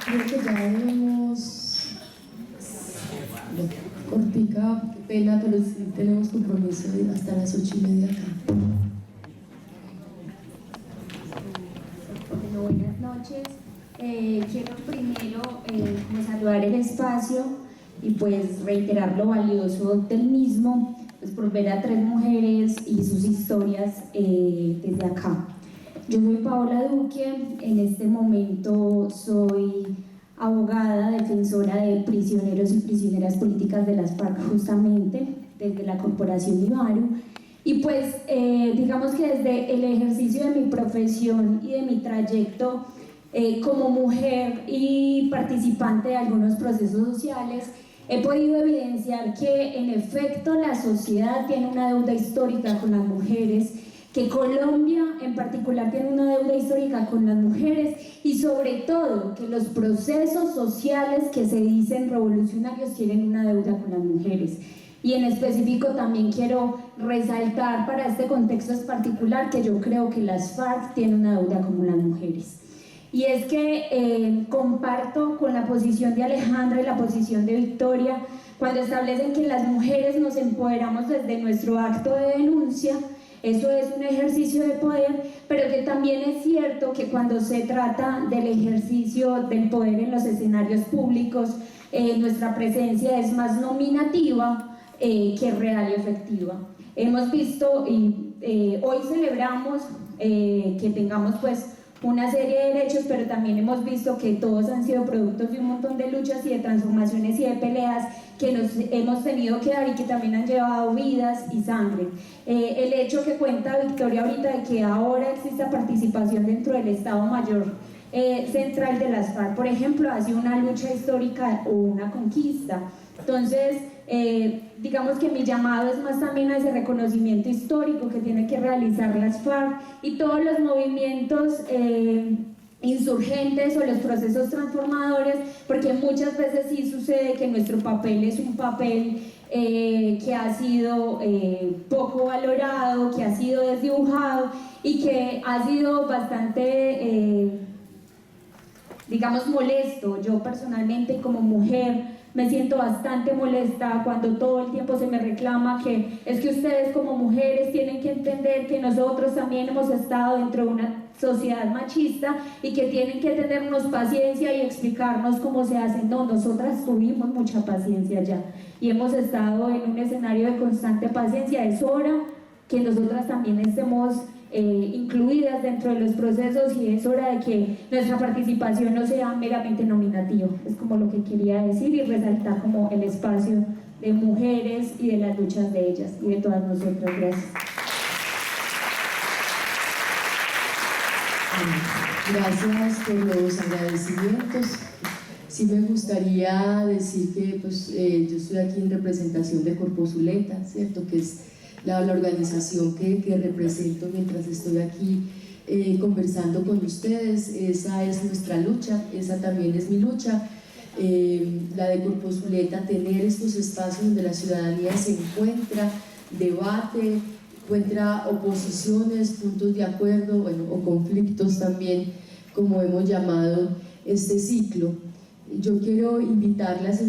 Creo que ya debemos cortica, qué pena, pero sí tenemos compromiso hasta las 8:30 acá. Bueno, buenas noches. Quiero primero saludar el espacio y pues reiterar lo valioso del mismo, pues por ver a 3 mujeres y sus historias desde acá. Yo soy Paola Duque, en este momento soy abogada, defensora de prisioneros y prisioneras políticas de las FARC, justamente desde la Corporación Ibaru. Y pues digamos que desde el ejercicio de mi profesión y de mi trayecto como mujer y participante de algunos procesos sociales, he podido evidenciar que en efecto la sociedad tiene una deuda histórica con las mujeres, que Colombia en particular tiene una deuda histórica con las mujeres y sobre todo que los procesos sociales que se dicen revolucionarios tienen una deuda con las mujeres. Y en específico también quiero resaltar para este contexto particular que yo creo que las FARC tienen una deuda con las mujeres. Y es que comparto con la posición de Alejandra y la posición de Victoria cuando establecen que las mujeres nos empoderamos desde nuestro acto de denuncia. Eso es un ejercicio de poder, pero que también es cierto que cuando se trata del ejercicio del poder en los escenarios públicos, nuestra presencia es más nominativa que real y efectiva. Hemos visto y hoy celebramos que tengamos pues una serie de derechos, pero también hemos visto que todos han sido productos de un montón de luchas y de transformaciones y de peleas que nos hemos tenido que dar y que también han llevado vidas y sangre. El hecho que cuenta Victoria ahorita de que ahora exista participación dentro del Estado Mayor Central de las FARC, por ejemplo, ha sido una lucha histórica o una conquista. Entonces, digamos que mi llamado es más también a ese reconocimiento histórico que tiene que realizar las FARC y todos los movimientos insurgentes o los procesos transformadores, porque muchas veces sí sucede que nuestro papel es un papel que ha sido poco valorado, que ha sido desdibujado y que ha sido bastante digamos molesto. Yo personalmente como mujer me siento bastante molesta cuando todo el tiempo se me reclama que es que ustedes como mujeres tienen que entender que nosotros también hemos estado dentro de una sociedad machista y que tienen que tenernos paciencia y explicarnos cómo se hace. No, nosotras tuvimos mucha paciencia ya y hemos estado en un escenario de constante paciencia. Es hora que nosotras también estemos incluidas dentro de los procesos y es hora de que nuestra participación no sea meramente nominativa. Es como lo que quería decir y resaltar como el espacio de mujeres y de las luchas de ellas y de todas nosotras. Gracias. Gracias por los agradecimientos. Sí me gustaría decir que pues, yo estoy aquí en representación de Corpo Zuleta, ¿cierto? Que es la organización que represento mientras estoy aquí conversando con ustedes. Esa es nuestra lucha, esa también es mi lucha, la de Corpo Zuleta, tener estos espacios donde la ciudadanía se encuentra, debate, encuentra oposiciones, puntos de acuerdo, bueno, o conflictos también, como hemos llamado este ciclo. Yo quiero invitarles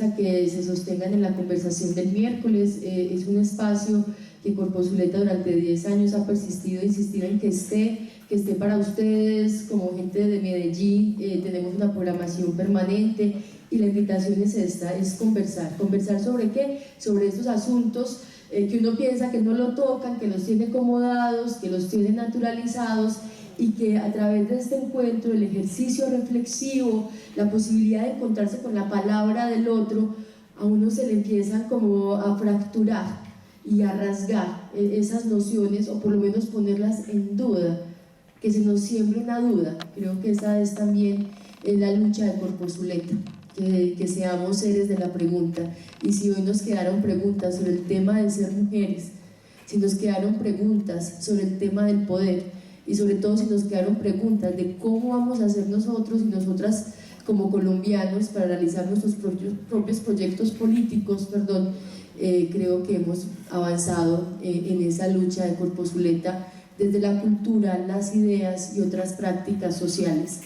a que se sostengan en la conversación del miércoles. Es un espacio que Corpo Zuleta durante 10 años ha persistido e insistido en que esté para ustedes como gente de Medellín. Tenemos una programación permanente y la invitación es esta, es conversar sobre qué, sobre estos asuntos que uno piensa que no lo tocan, que los tiene acomodados, que los tiene naturalizados, y que a través de este encuentro, el ejercicio reflexivo, la posibilidad de encontrarse con la palabra del otro, a uno se le empiezan como a fracturar y a rasgar esas nociones, o por lo menos ponerlas en duda, que se nos siembre una duda. Creo que esa es también la lucha de Corpo Zuleta, que seamos seres de la pregunta. Y si hoy nos quedaron preguntas sobre el tema de ser mujeres, si nos quedaron preguntas sobre el tema del poder, y sobre todo si nos quedaron preguntas de cómo vamos a hacer nosotros y nosotras como colombianos para realizar nuestros propios proyectos políticos, creo que hemos avanzado en esa lucha de Corpo Zuleta desde la cultura, las ideas y otras prácticas sociales.